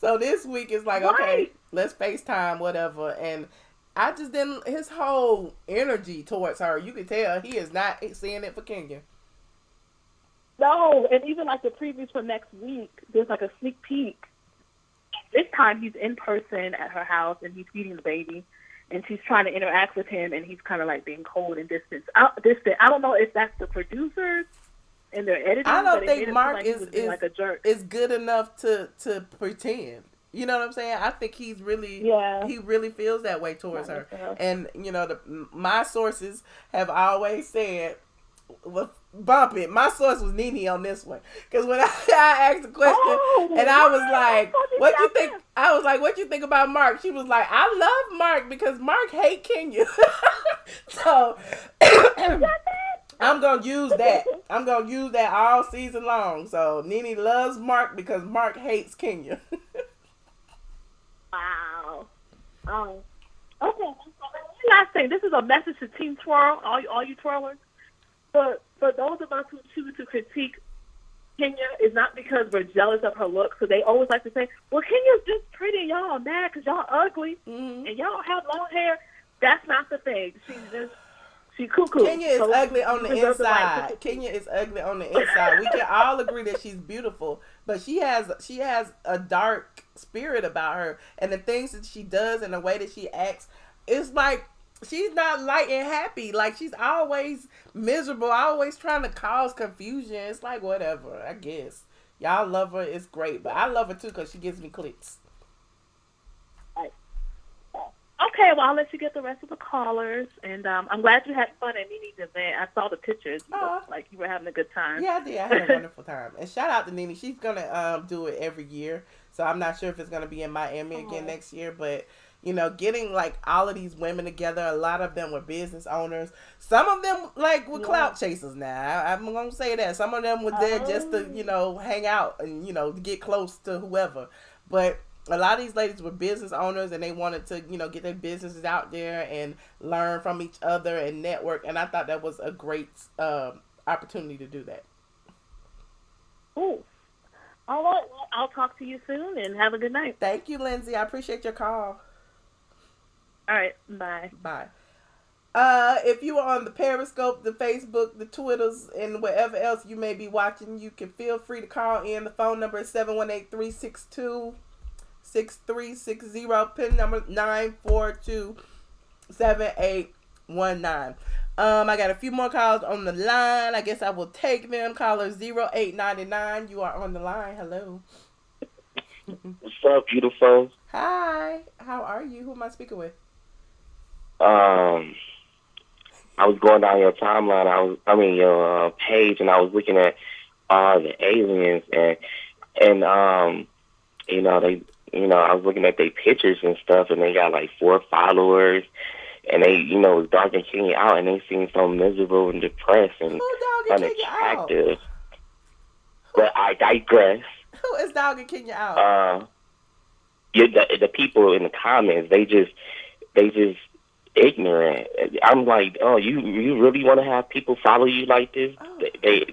S1: So this week is like, okay, let's FaceTime, whatever. And I just didn't, his whole energy towards her, you can tell he is not seeing it for Kenya.
S4: No, and even like the previews for next week, there's like a sneak peek. This time he's in person at her house, and he's feeding the baby, and she's trying to interact with him, and he's kind of like being cold and distant. I don't know if that's the producers and their editing.
S1: I don't think Mark is
S4: like a jerk.
S1: Is good enough to pretend. You know what I'm saying? I think he's really, he really feels that way towards her. And, you know, my sources have always said, well, bump it. My source was Nene on this one. Because when I asked the question, and I was like, what you think? I was like, what you think about Mark? She was like, I love Mark because Mark hate Kenya. So, I'm going to use that. I'm going to use that all season long. So, Nene loves Mark because Mark hates Kenya.
S4: Wow. Okay. Last thing. This is a message to Team Twirl, all you twirlers. But for those of us who choose to critique Kenya, is not because we're jealous of her looks. So they always like to say, well, Kenya's just pretty. Y'all mad because y'all ugly. And y'all have long hair. That's not the thing. She's cuckoo.
S1: Kenya is ugly on the inside. Kenya is ugly on the inside. We can all agree that she's beautiful, but she has a dark spirit about her, and the things that she does and the way that she acts, it's like she's not light and happy. Like, she's always miserable, always trying to cause confusion. It's like, whatever, I guess. Y'all love her, it's great, but I love her too because she gives me clicks.
S4: Okay, well, I'll let you get the rest of the callers, and I'm glad you had fun at Nene's event. I saw the pictures. You looked like you were having a good time.
S1: Yeah, I did. I had a wonderful time. And shout out to Nene. She's going to do it every year, so I'm not sure if it's going to be in Miami again next year, but, you know, getting, like, all of these women together, a lot of them were business owners. Some of them, like, were clout chasers now. I'm going to say that. Some of them were there just to, you know, hang out and, you know, get close to whoever. But a lot of these ladies were business owners, and they wanted to, you know, get their businesses out there and learn from each other and network. And I thought that was a great opportunity to do that.
S4: Cool. All right. Well, I'll talk to you soon, and have a good night.
S1: Thank you, Lindsay. I appreciate your call.
S4: All right. Bye.
S1: Bye. If you are on the Periscope, the Facebook, the Twitters, and wherever else you may be watching, you can feel free to call in. The phone number is 718-362-6360, pin number 9427819. I got a few more calls on the line. I guess I will take them. Caller 0899. You are on the line. Hello.
S5: What's up, beautiful?
S1: Hi. How are you? Who am I speaking with?
S5: I was going down your timeline. Your page, and I was looking at all the aliens, and I was looking at their pictures and stuff, and they got like 4 followers, and they, was dogging Kenya out, and they seem so miserable and depressed and unattractive. But I digress.
S1: Who is dogging Kenya out?
S5: The people in the comments, they just ignorant. I'm like, oh, you really want to have people follow you like this? Oh. They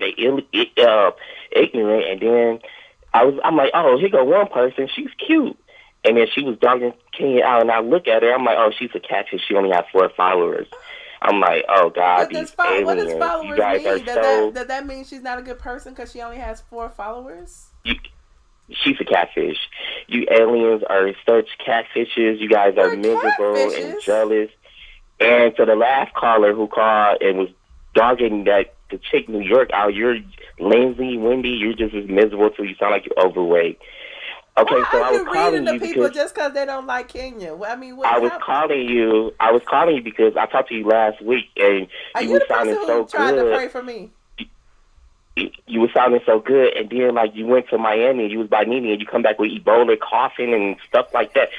S5: ignorant, and then I'm like, oh, here go one person, she's cute, and then she was dogging Kenya out, and I look at her, I'm like, oh, she's a catfish. She only has 4 followers. I'm like, oh God, these aliens.
S1: What does followers
S5: you guys
S1: mean?
S5: are
S1: Does that mean she's not a good person because she only has 4 followers?
S5: She's a catfish. You aliens are such catfishes. You guys are miserable and jealous. And to the last caller who called and was dogging the chick New York out, you're lazy, windy. You're just as miserable too. You sound like you're overweight. Okay,
S1: why
S5: so
S1: are
S5: I was
S1: you
S5: calling
S1: reading
S5: you
S1: the people
S5: because
S1: just because they don't like Kenya? I mean,
S5: I was calling you because I talked to you last week and you were sounding so good.
S1: Tried to pray for me?
S5: You were sounding so good, and then like you went to Miami and you was by Nene and you come back with Ebola, coughing and stuff like that.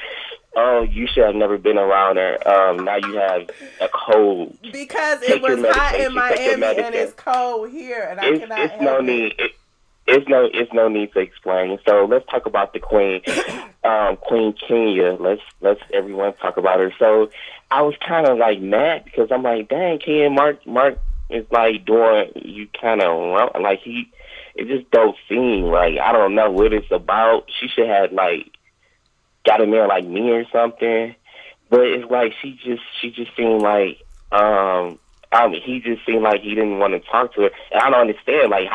S5: Oh, you should have never been around her. Now you have a cold.
S1: Because it was hot in Miami and it's cold here, and I cannot help it.
S5: It's no need to explain. So let's talk about the Queen, Queen Kenya. Let's everyone talk about her. So I was kind of like mad because I'm like, dang, Kenya, Mark is like doing you kind of like it just don't seem like, I don't know what it's about. She should have like got a man like me or something, but it's like she just seemed like he just seemed like he didn't want to talk to her, and I don't understand like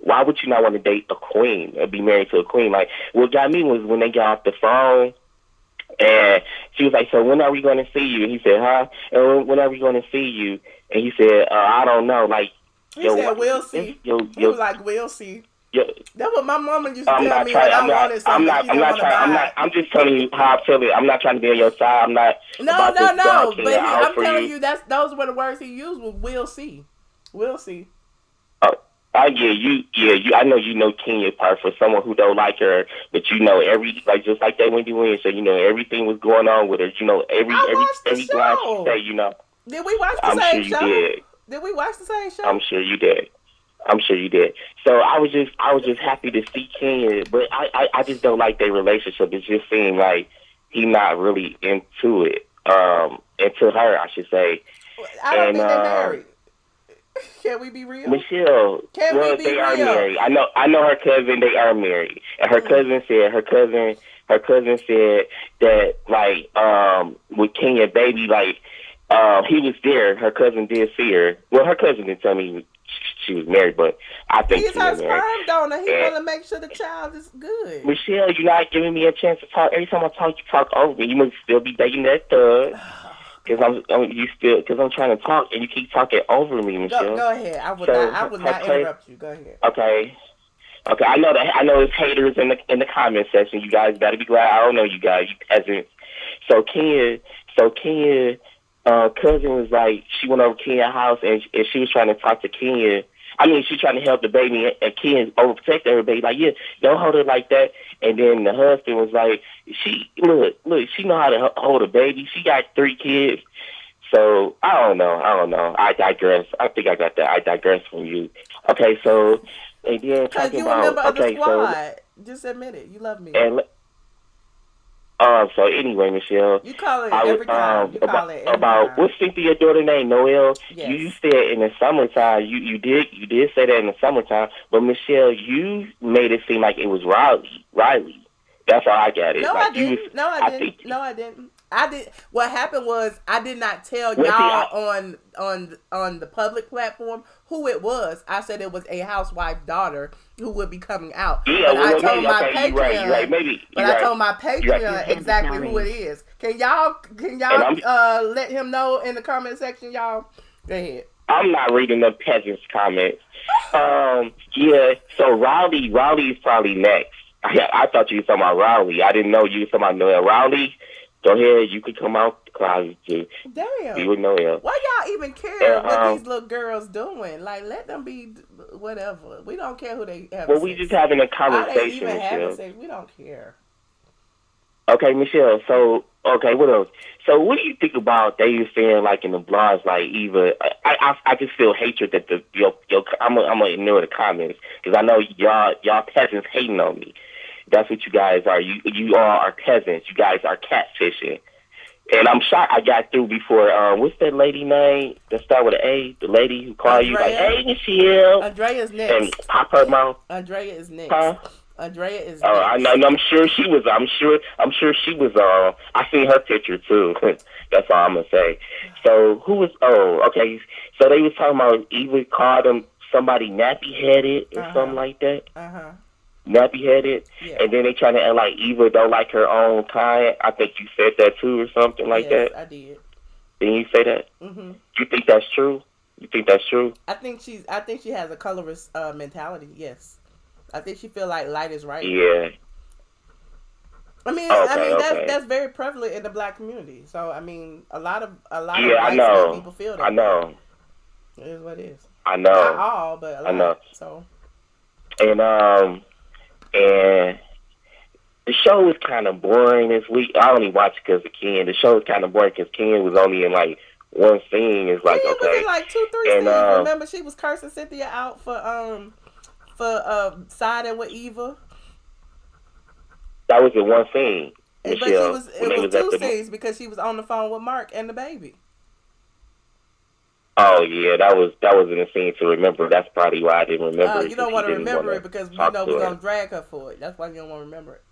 S5: why would you not want to date a queen or be married to a queen? Like what got me was when they got off the phone and she was like, so when are we going to see you? And he said, huh? And when are we going to see you? And he said, I don't know. Like
S1: he said, we'll see. He was like, we'll see. That's what my mama used to tell me when I wanted something.
S5: I'm just telling you how I feel it. I'm not trying to be on your side. I'm not.
S1: No. But I'm telling you, those were the words he used. Was we'll see. We'll see.
S5: You. I know you know Kenya part for someone who don't like her, but you know just like that Wendy Williams said, you know everything was going on with her. You know every line she said. You know.
S1: Did we watch the same show? Did we watch the same show?
S5: I'm sure you did. So I was just happy to see Kenya, but I just don't like their relationship. It just seemed like he's not really into it. Into her, I should say.
S1: I don't think they're married. Can we be real?
S5: Michelle, they are married. I know her cousin, they are married. And her cousin said that like with Kenya baby, like he was there. Her cousin did see her. Well, her cousin didn't tell me she was married, but I think
S1: he's her sperm donor. He want to make sure the child is good.
S5: Michelle, you're not giving me a chance to talk. Every time I talk, you talk over me. You must still be dating that thug. Because I'm trying to talk and you keep talking over me, Michelle.
S1: Go ahead. I would not interrupt you. Go ahead.
S5: Okay. I know there's haters in the comment section. You guys better be glad I don't know you guys, you peasants. So Kenya, cousin was like, she went over to Kenya's house and she was trying to talk to Kenya. I mean, she's trying to help the baby, and Kenya overprotected her baby. Like, yeah, don't hold her like that. And then the husband was like, look, she know how to hold a baby. She got 3 kids. So I don't know. I digress. I think I got that. I digress from you. Okay, so and then talking about
S1: member of the squad. Just admit it. You love me.
S5: And so anyway, Michelle,
S1: you call it every time.
S5: About what's Cynthia's daughter name? Noelle.
S1: Yes.
S5: You said in the summertime. You did say that in the summertime. But Michelle, you made it seem like it was Riley. That's how I got it.
S1: No, I didn't. No, I didn't. I did. What happened was I did not tell y'all on the public platform who it was. I said it was a housewife daughter who would be coming out.
S5: Yeah,
S1: I told my Patreon.
S5: You're right. Maybe.
S1: I told my Patreon exactly who it is. Can y'all let him know in the comment section, y'all? Go ahead.
S5: I'm not reading the peasants' comments. Yeah. So Riley is probably next. I thought you were talking about Riley. I didn't know you were talking about Noelle. Riley, go ahead. You could come out the closet too.
S1: Damn.
S5: Be with Noelle.
S1: Why y'all even care what these little girls doing? Like, let them be whatever. We don't care who they have.
S5: Well, we just having a conversation,
S1: Michelle.
S5: Michelle.
S1: Sex? We don't care.
S5: Okay, Michelle. So, okay, what else? So, what do you think about they saying like in the blogs, like Eva? I just feel hatred that I'm gonna ignore the comments because I know y'all peasants hating on me. That's what you guys are. You all are peasants. You guys are catfishing. And I'm shocked I got through before. What's that lady name that start with an A? The lady who called you like, hey, Michelle.
S1: Andrea's next.
S5: And pop her mouth.
S1: Andrea is next.
S5: Huh?
S1: Andrea is next.
S5: I know. I'm sure she was. I'm sure she was. I seen her picture too. That's all I'm gonna say. So who was? Oh, okay. So they was talking about Eva called him somebody nappy headed or something like that. nappy headed, and then they trying to act like Eva don't like her own kind. I think you said that too, or something like that.
S1: Yes, I did.
S5: Didn't you say that?
S1: Mm-hmm.
S5: You think that's true? You think that's true?
S1: I think she has a colorist mentality. Yes, I think she feel like light is right.
S5: Yeah.
S1: I mean, that's very prevalent in the black community. So I mean, a lot of white people feel that.
S5: I know.
S1: It is what it is.
S5: I know.
S1: Not all, but a lot. I know. So.
S5: And the show was kind of boring this week. I only watched because of Ken. The show was kind of boring because Ken was only in like one scene. It's like,
S1: Ken
S5: okay.
S1: was in like 2-3 scenes. Remember, she was cursing Cynthia out for siding with Eva.
S5: That was in one scene.
S1: But it was 2 scenes because she was on the phone with Mark and the baby.
S5: Oh yeah, that was in a scene to remember. That's probably why I didn't remember it.
S1: You don't want to remember it because we know we're gonna drag her for it. That's why you don't want to remember it.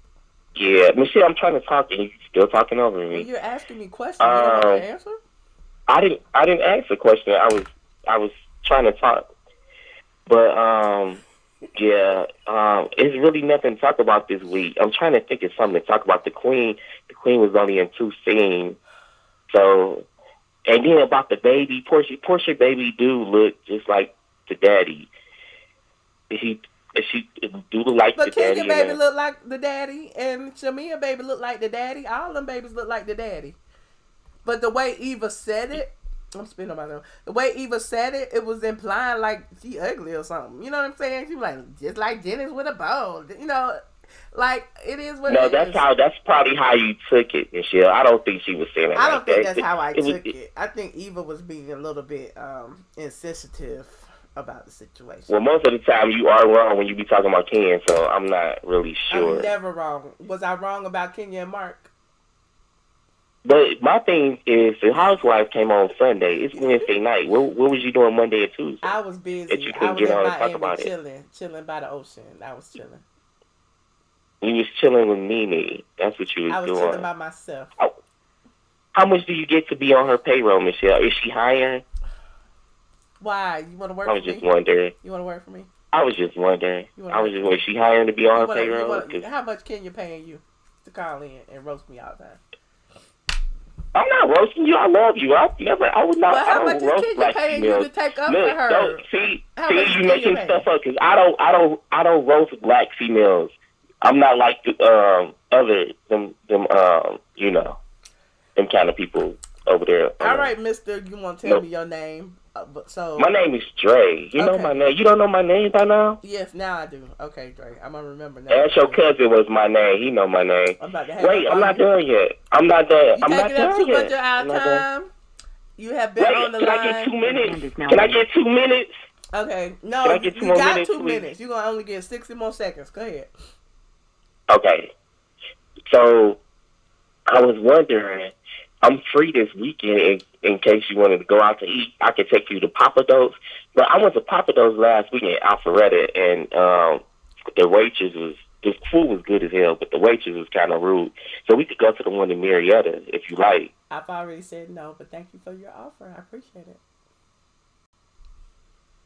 S5: Yeah, Michelle, I'm trying to talk and you're still talking over me.
S1: Well, you're asking me questions. You don't want to answer?
S5: I didn't ask a question. I was trying to talk, but it's really nothing to talk about this week. I'm trying to think of something to talk about. The Queen was only in 2 scenes, so. And then about the baby, Porsha baby do look just like the daddy. She do look like the daddy. But
S1: Kenya baby look like the daddy, and Shamia baby look like the daddy. All them babies look like the daddy. But the way Eva said it, I'm spitting on myself. The way Eva said it, it was implying like she ugly or something. You know what I'm saying? She was like, just like Dennis with a bow. You know. Like, it is what it is.
S5: No, that's probably how you took it, Michelle. I don't think she was saying it
S1: I don't think that's how I took it. I think Eva was being a little bit insensitive about the situation.
S5: Well, most of the time you are wrong when you be talking about Ken, so I'm not really sure.
S1: I'm never wrong. Was I wrong about Kenya and Mark?
S5: But my thing is, the Housewives came on Sunday. It's Wednesday night. What was you doing Monday or Tuesday?
S1: I was busy.
S5: That you couldn't get on and talk about
S1: chilling by the ocean. I was chilling.
S5: You was chilling with Nene. That's what you was doing.
S1: I was chilling by myself.
S5: How much do you get to be on her payroll, Michelle? Is she hiring?
S1: Why? You want to work for me?
S5: I was just wondering.
S1: You want to work for me?
S5: I was just wondering. Was she hiring to be on her payroll?
S1: How much Kenya paying you to call in and roast me all the time?
S5: I'm not roasting you. I love you. I would not.
S1: But how much is Kenya paying you to take up for her?
S5: See, you making stuff up because I don't roast black females. I'm not like them kind of people over there.
S1: All right, mister, you want to tell me your name?
S5: My name is Dre. You know my name. You don't know my name by now?
S1: Yes, now I do. Okay, Dre. I'm going to remember now.
S5: Ask your cousin was my name. He know my name.
S1: I'm
S5: not done yet. I'm not done.
S1: I'm not done yet. You taking up too much of our time? You have been on the line.
S5: Can I get 2 minutes? Can I get 2 minutes?
S1: Okay. No, you got 2 minutes. You're going to only get 60 more seconds. Go ahead.
S5: Okay. So, I was wondering, I'm free this weekend in case you wanted to go out to eat. I could take you to Papados. But I went to Papados last weekend in Alpharetta, and the food was good as hell, but the waitress was kind of rude. So we could go to the one in Marietta if you like.
S1: I've already said no, but thank you for your offer. I appreciate it.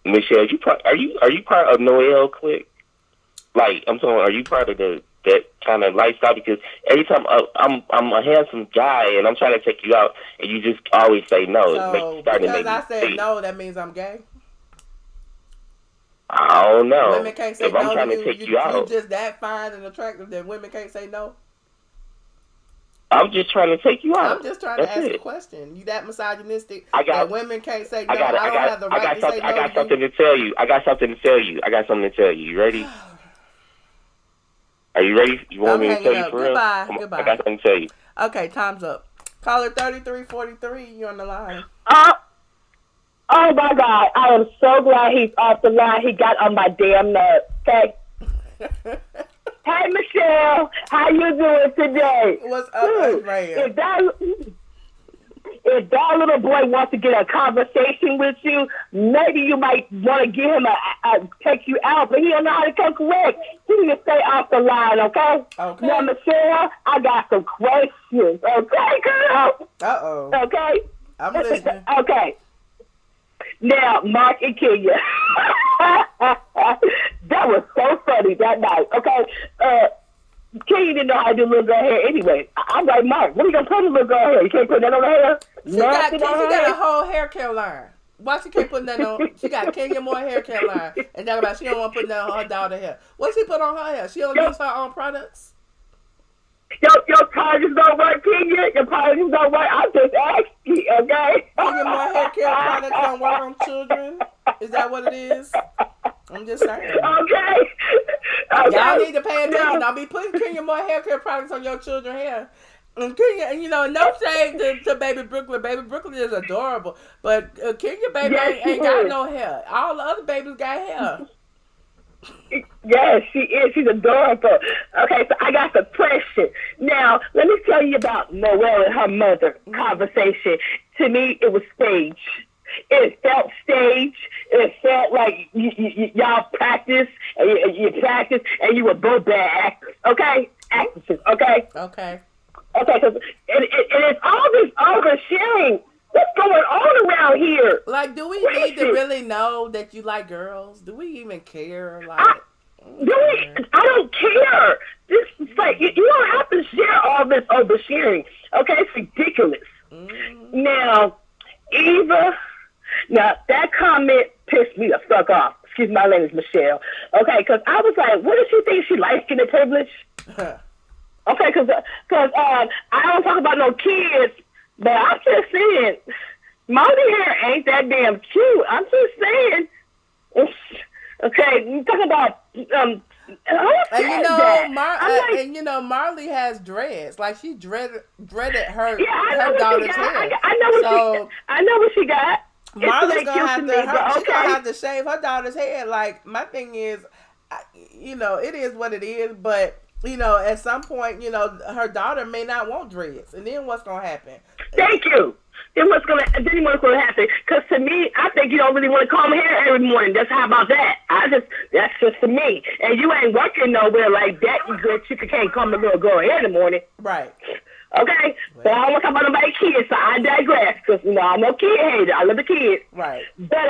S5: Michelle, are you part of Noelle clique? Like, I'm talking, are you part of that kind of lifestyle? Because every time I'm a handsome guy and I'm trying to take you out, and you just always say no.
S1: So because I said no, that means I'm gay?
S5: I don't know.
S1: Women can't say
S5: if
S1: no.
S5: I'm trying to take you out,
S1: you're just that fine and attractive that women can't say no.
S5: I'm just trying to take you out.
S1: I'm just trying to ask a question. You that misogynistic that women can't say no? I don't have the right to say no.
S5: I got something to tell you. I got something to tell you. You ready? Are you ready? You want me to tell you for real?
S1: Goodbye.
S5: I got something to tell you.
S1: Okay, time's up. Caller 3343, you're on the line.
S6: Oh my God! I am so glad he's off the line. He got on my damn nerves. Okay. Hey Michelle, how you doing today?
S1: What's up, Raya?
S6: If that little boy wants to get a conversation with you, maybe you might want to get him take you out, but he don't know how to come correct. You need to stay off the line, okay?
S1: Okay.
S6: Now, Michelle, I got some questions, okay, girl?
S1: Uh-oh.
S6: Okay?
S1: I'm listening.
S6: Okay. Now, Mark and Kenya, That was so funny that night. Okay, Kenya didn't know how to do little girl hair anyway. I'm like, Mark, what are you gonna put in little girl hair? You can't put that on her hair.
S1: She got a whole hair care line. Why she can't put that on? She got Kenya Moore hair care line, and talk about she don't want to put that on her daughter hair. What she put on her hair? She don't use her own products.
S6: Your products don't work, Kenya. Your products don't work. I'm just asking, okay?
S1: Kenya Moore hair care products don't work on children. Is that what it is? I'm just saying.
S6: Okay.
S1: Y'all need to pay attention. Don't be putting Kenya Moore hair care products on your children's hair. And Kenya, you know, no shade to Baby Brooklyn. Baby Brooklyn is adorable, but Kenya baby ain't got no hair. All the other babies got hair.
S6: Yes, she is. She's adorable. Okay, so I got the question. Now, let me tell you about Noelle and her mother conversation. To me, it was staged. It felt staged. It felt like y'all practiced, and you practiced, and you were both bad actors. Okay? Actresses, okay?
S1: Okay.
S6: Okay, and it's all this oversharing. What's going on around here?
S1: Like, do we need to really know that you like girls? Do we even care? Like,
S6: I don't care. This is like, you don't have to share all this oversharing. Okay, it's ridiculous. Now, Eva, that comment pissed me the fuck off. Excuse me, my name is Michelle. Okay, because I was like, what does she think? She light-skinned and privileged? Okay, because I don't talk about no kids, but I'm just saying, Molly hair ain't that damn cute. I'm just saying. Okay, you talking about
S1: and you know, Marley has dreads. Like she dreaded her daughter's hair.
S6: I know what she got.
S1: Marley's gonna have to shave her daughter's hair. Like my thing is, you know, it is what it is, but. You know, at some point, you know, her daughter may not want dreads, and then what's gonna happen?
S6: Thank you. Then what's gonna happen? Because to me, I think you don't really want to comb hair every morning. How about that? That's just for me. And you ain't working nowhere like that. You can't comb the little girl hair in the morning.
S1: Right.
S6: Okay. Well, but I don't want to talk about nobody's kids, so I digress. Because you know I'm no kid hater. I love the kids.
S1: Right.
S6: But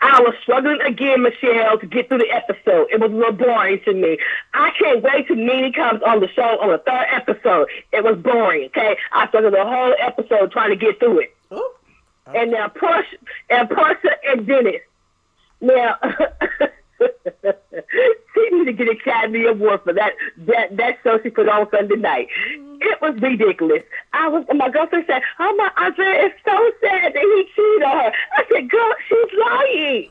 S6: I was struggling again, Michelle, to get through the episode. It was a little boring to me. I can't wait till Nene comes on the show on the third episode. It was boring, okay? I struggled the whole episode trying to get through it.
S1: Ooh. Okay.
S6: And now Porsha and Dennis. Now, she need to get an Academy Award for that show she put on Sunday night. It was ridiculous. My girlfriend said, "Oh my, Andrea, it's so sad that he cheated on her." I said, "Girl, she's lying.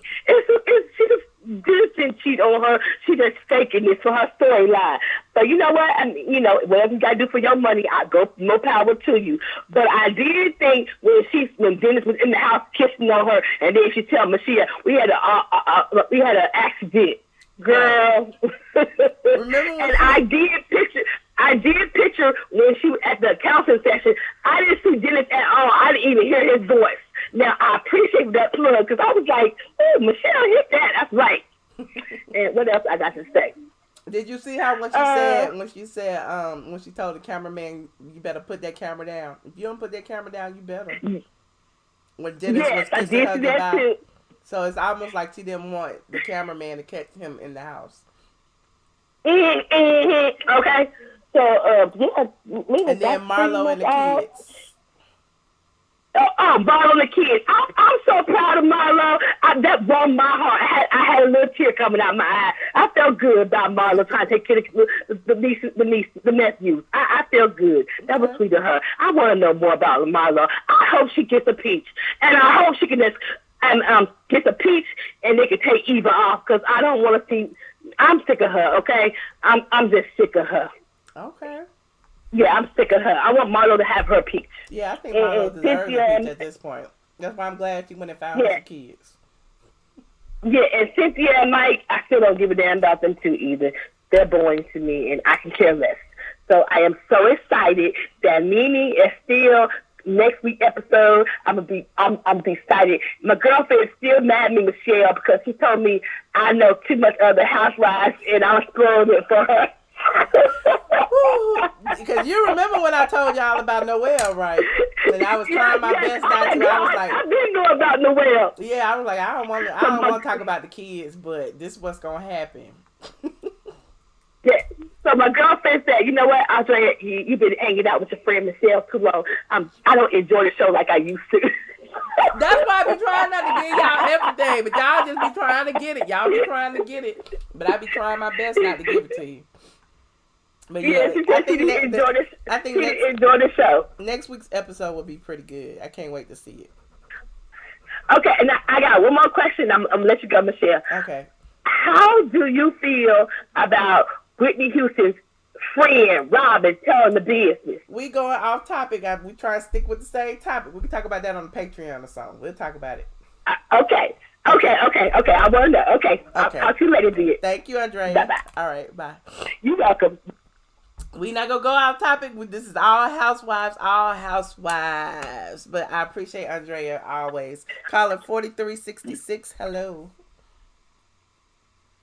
S6: She just didn't cheat on her. She just faking this for her storyline." But you know what? I mean, you know, whatever you gotta do for your money, I go more power to you. But I did think when Dennis was in the house kissing on her, and then she tell Michelle, we had an accident, girl. And I did picture when she was at the counseling session. I didn't see Dennis at all. I didn't even hear his voice. Now, I appreciate that plug because I was like, oh, Michelle hit that. That's right. And what else I got to say?
S1: Did you see how when she told the cameraman, you better put that camera down. If you don't put that camera down, you better. When Dennis was kissing her goodbye. So it's almost like she didn't want the cameraman to catch him in the house.
S6: Okay. So,
S1: and then Marlo and the kids.
S6: Marlo and the kids. I'm so proud of Marlo. That warmed my heart. I had a little tear coming out my eye. I felt good about Marlo trying to take care of the nephews. I felt good. That was sweet of her. I want to know more about Marlo. I hope she gets a peach. And I hope she can just get the peach and they can take Eva off because I don't want to see. I'm sick of her, okay? I'm just sick of her.
S1: Okay.
S6: Yeah, I'm sick of her. I want Marlo to have her peach.
S1: Yeah, I think Marlo deserves a peach at this point. That's why I'm glad she went and found her kids.
S6: Yeah, and Cynthia and Mike, I still don't give a damn about them two either. They're boring to me, and I can care less. So I am so excited that Nene is still next week episode. I'm be excited. My girlfriend is still mad at me, Michelle, because she told me I know too much of the Housewives, and I'm spoiling it for her.
S1: Because you remember when I told y'all about Noelle, right? And I was trying my best not to. I was like,
S6: I didn't know about Noelle.
S1: Yeah, I was like, I don't want to talk about the kids, but this is what's gonna happen.
S6: Yeah. So my girlfriend said, you know what, Andrea, you've been hanging out with your friend Michelle too long. I don't enjoy the show like I used to.
S1: That's why I be trying not to give y'all everything, but y'all just be trying to get it. Y'all be trying to get it, but I be trying my best not to give it to you. But yeah, I think
S6: enjoy the show.
S1: Next week's episode will be pretty good. I can't wait to see it.
S6: Okay, and I got one more question. I'm gonna let you go, Michelle.
S1: Okay.
S6: How do you feel about Whitney Houston's friend Robin telling the business?
S1: We going off topic. We try to stick with the same topic. We can talk about that on the Patreon or something. We'll talk about it.
S6: Okay. I want to know. Okay. I'll talk to you later, dear.
S1: Thank you, Andrea.
S6: Bye-bye.
S1: All right, bye.
S6: You're welcome.
S1: We not going to go off topic. This is all housewives. But I appreciate Andrea always. Caller 4366. Hello.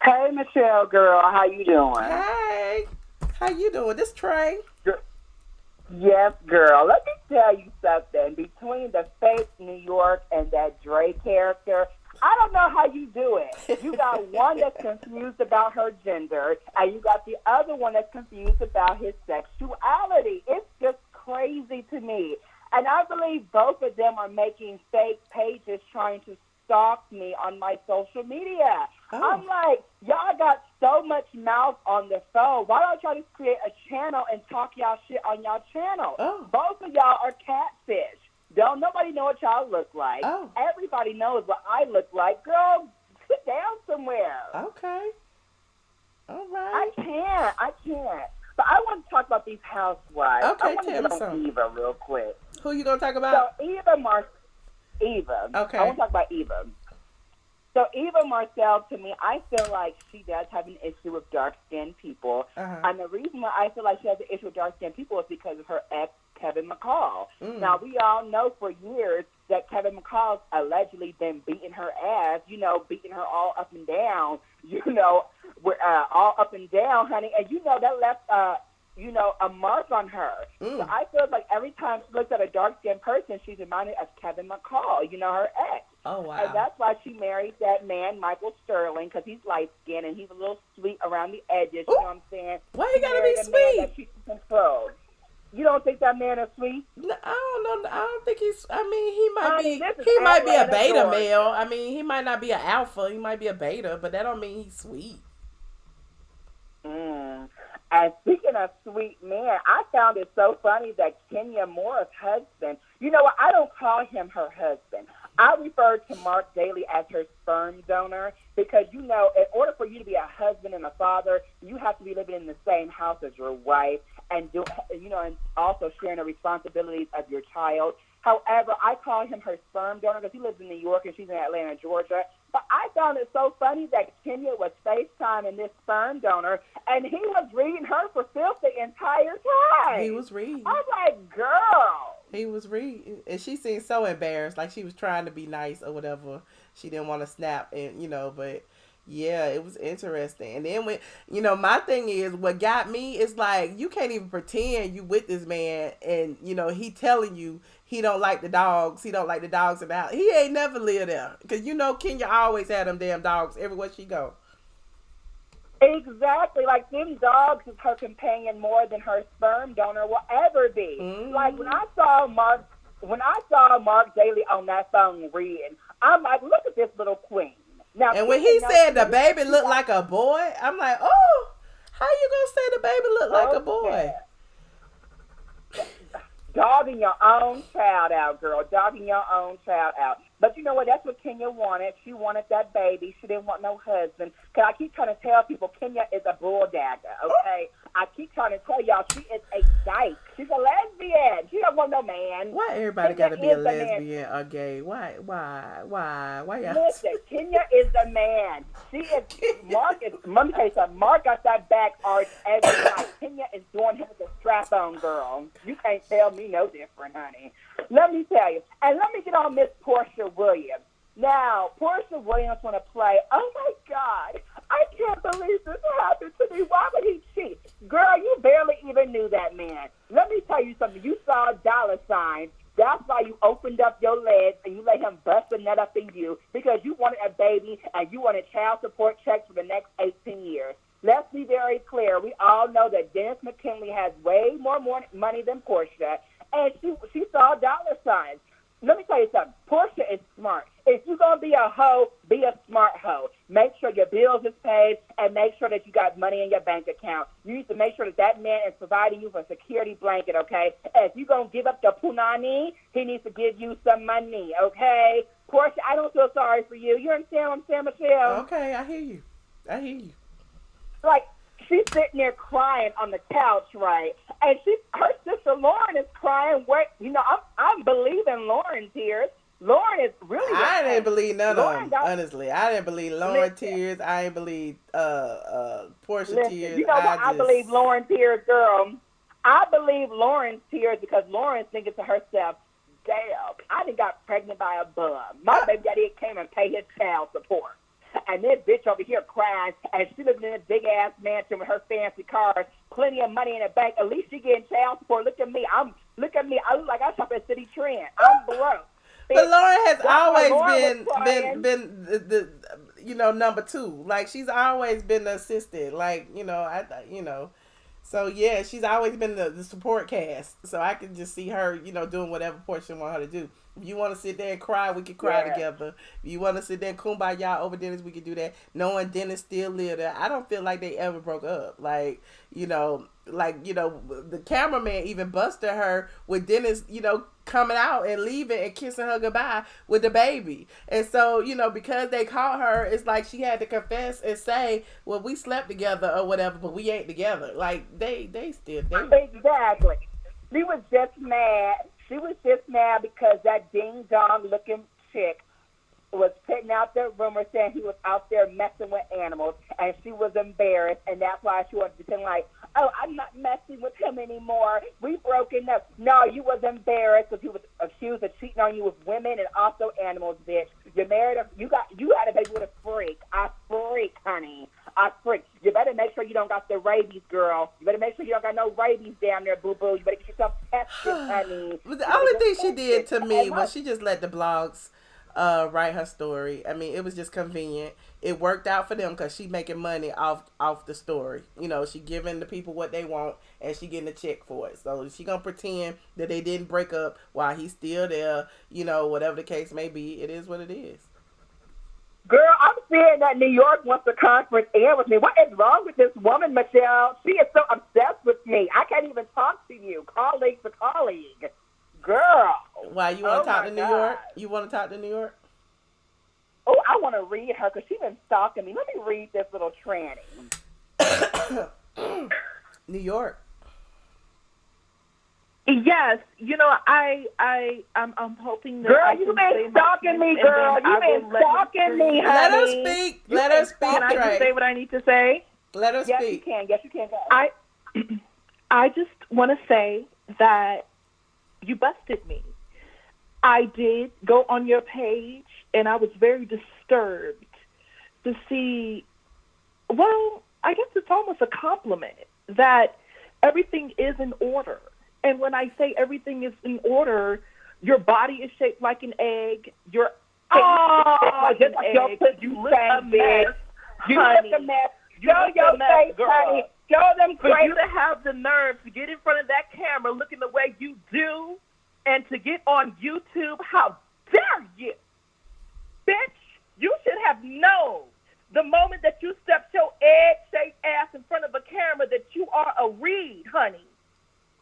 S7: Hey, Michelle, girl. How you doing?
S1: Hey. How you doing? This Trey.
S7: Yes, girl. Let me tell you something. Between the fake New York and that Dre character, I don't know how you do it. You got one that's confused about her gender, and you got the other one that's confused about his sexuality. It's just crazy to me. And I believe both of them are making fake pages trying to stalk me on my social media. Oh. I'm like, y'all got so much mouth on the phone. Why don't y'all just create a channel and talk y'all shit on y'all channel?
S1: Oh.
S7: Both of y'all are catfish. Don't nobody know what y'all look like.
S1: Oh.
S7: Everybody knows what I look like. Girl, sit down somewhere.
S1: Okay. All right.
S7: I can't. But I want to talk about these housewives.
S1: Okay,
S7: I want to get on Eva real quick.
S1: Who you going to talk about?
S7: So Eva.
S1: Okay.
S7: I want to talk about Eva. So Eva Marcel, to me, I feel like she does have an issue with dark-skinned people.
S1: Uh-huh.
S7: And the reason why I feel like she has an issue with dark-skinned people is because of her ex, Kevin McCall. Now, we all know for years that Kevin McCall's allegedly been beating her ass, beating her all up and down, all up and down, honey. And, that left, a mark on her. So I feel like every time she looks at a dark-skinned person, she's reminded of Kevin McCall, her ex.
S1: Oh, wow.
S7: And that's why she married that man, Michael Sterling, because he's light-skinned and he's a little sweet around the edges, you know what I'm saying?
S1: Why you gotta be sweet?
S7: That she can control. You don't think that man is sweet?
S1: No, I don't know. I don't think he's. I mean, he might be a beta male. I mean, he might not be an alpha. He might be a beta, but that don't mean he's sweet.
S7: And speaking of sweet men, I found it so funny that Kenya Moore's husband. You know what? I don't call him her husband. I refer to Mark Daly as her sperm donor because, in order for you to be a husband and a father, you have to be living in the same house as your wife and and also sharing the responsibilities of your child. However, I call him her sperm donor because he lives in New York and she's in Atlanta, Georgia. But I found it so funny that Kenya was FaceTiming this sperm donor, and he was reading her for filth the entire time.
S1: He was reading.
S7: I was like, girl.
S1: He was reading. And she seemed so embarrassed, like she was trying to be nice or whatever. She didn't want to snap, and but... Yeah, it was interesting. And then when, my thing is, what got me is like, you can't even pretend you with this man and, he telling you he don't like the dogs. He don't like the dogs in the house. He ain't never lived there. Because, Kenya always had them damn dogs everywhere she go.
S7: Exactly. Like, them dogs is her companion more than her sperm donor will ever be. Mm-hmm. Like, when I saw Mark Daly on that phone reading, I'm like, look at this little queen. Now,
S1: and when he said the baby looked like a boy, I'm like, oh, how you gonna say the baby looked like a boy?
S7: Dogging your own child out, girl. Dogging your own child out. But you know what? That's what Kenya wanted. She wanted that baby. She didn't want no husband. Because I keep trying to tell people Kenya is a bulldagger, okay? I keep trying to tell y'all she is a dyke. She's a lesbian. She don't want no man.
S1: Why everybody got to be a lesbian or gay? Why y'all?
S7: Listen, Kenya is the man. She is, Mark is, let me tell you something. Mark got that back arch every night. Kenya is doing him with a strap-on, girl. You can't tell me no different, honey. Let me tell you. And let me get on Miss Porsha Williams. Now, Porsha Williams want to play. Oh, my God. I I can't believe this happened to me. Why would he cheat? Girl, you barely even knew that man. Let me tell you something. You saw a dollar sign. That's why you opened up your legs and you let him bust a nut up in you because you wanted a baby and you wanted child support checks for the next 18 years. Let's be very clear. We all know that Dennis McKinley has way more money than Porsha, and she saw dollar signs. Let me tell you something. Porsha is smart. If you're going to be a hoe, be a smart hoe. Make sure your bills is paid and make sure that you got money in your bank account. You need to make sure that that man is providing you with a security blanket, okay? If you're going to give up the punani, he needs to give you some money, okay? Porsha, I don't feel sorry for you. You understand what I'm saying, Michelle?
S1: Okay, I hear you.
S7: Like, she's sitting there crying on the couch, right? And her sister Lauren is crying. I'm believing Lauren's tears. Lauren is really.
S1: I didn't believe none of them. Honestly, I didn't believe Lauren's tears. I didn't believe Porsha tears.
S7: You know what? I believe Lauren's tears, girl. I believe Lauren's tears because Lauren's thinking to herself, "Damn, I done got pregnant by a bum. My baby daddy came and paid his child support." And this bitch over here crying, and she living in a big-ass mansion with her fancy cars, plenty of money in the bank. At least she getting child support. Look at me. I look like I shop at City Trend. I'm broke.
S1: But Lauren has always been the number two. Like, she's always been the assistant. Like, So, yeah, she's always been the support cast. So I can just see her, doing whatever Porsha want her to do. If you want to sit there and cry, we can cry together. If you want to sit there and kumbaya over Dennis, we can do that. Knowing Dennis still live there, I don't feel like they ever broke up. The cameraman even busted her with Dennis, coming out and leaving and kissing her goodbye with the baby. And so, because they caught her, it's like she had to confess and say, well, we slept together or whatever, but we ain't together. Like, they still.
S7: Exactly. She was just mad. She was just mad because that ding-dong looking chick was putting out the rumor saying he was out there messing with animals, and she was embarrassed, and that's why she wanted to pretend like, oh, I'm not messing with him anymore. We broken up. No, you was embarrassed because he was accused of cheating on you with women and also animals, bitch. You married you had a baby with a freak. A freak, honey. A freak. You better make sure you don't got the rabies, girl. You better make sure you don't got no rabies down there, boo-boo. You better get yourself tested, honey.
S1: But the only thing she did to me was she just let the blogs write her story. I mean, it was just convenient. It worked out for them because she making money off the story. She giving the people what they want and she getting a check for it. So she gonna pretend that they didn't break up while he's still there. Whatever the case may be, it is what it is.
S7: Girl, I'm saying that New York wants to conference air with me. What is wrong with this woman, Michelle? She is so obsessed with me. I can't even talk to you. Colleague to colleague. Girl.
S1: Why, you want to talk to New York? You want to talk to New York?
S7: Oh, I want to read her because she's been stalking me. Let me read this little tranny.
S1: New York.
S3: Yes, I'm hoping that.
S7: Girl, you've been stalking me, girl. You've been stalking me, honey.
S1: Let her speak. Let her speak.
S3: Can I just say what I need to say?
S1: Let her speak.
S7: Yes, you can. Go.
S3: I just want to say that you busted me. I did go on your page, and I was very disturbed to see, well, I guess it's almost a compliment that everything is in order. And when I say everything is in order, your body is shaped like an egg. Your face is like an egg. You look a mess. You look a mess.
S7: Show your face, honey. Show them
S3: for you to have the nerve to get in front of that camera looking the way you do and to get on YouTube, how dare you? Bitch, you should have known the moment that you stepped your egg-shaped ass in front of a camera that you are a reed, honey.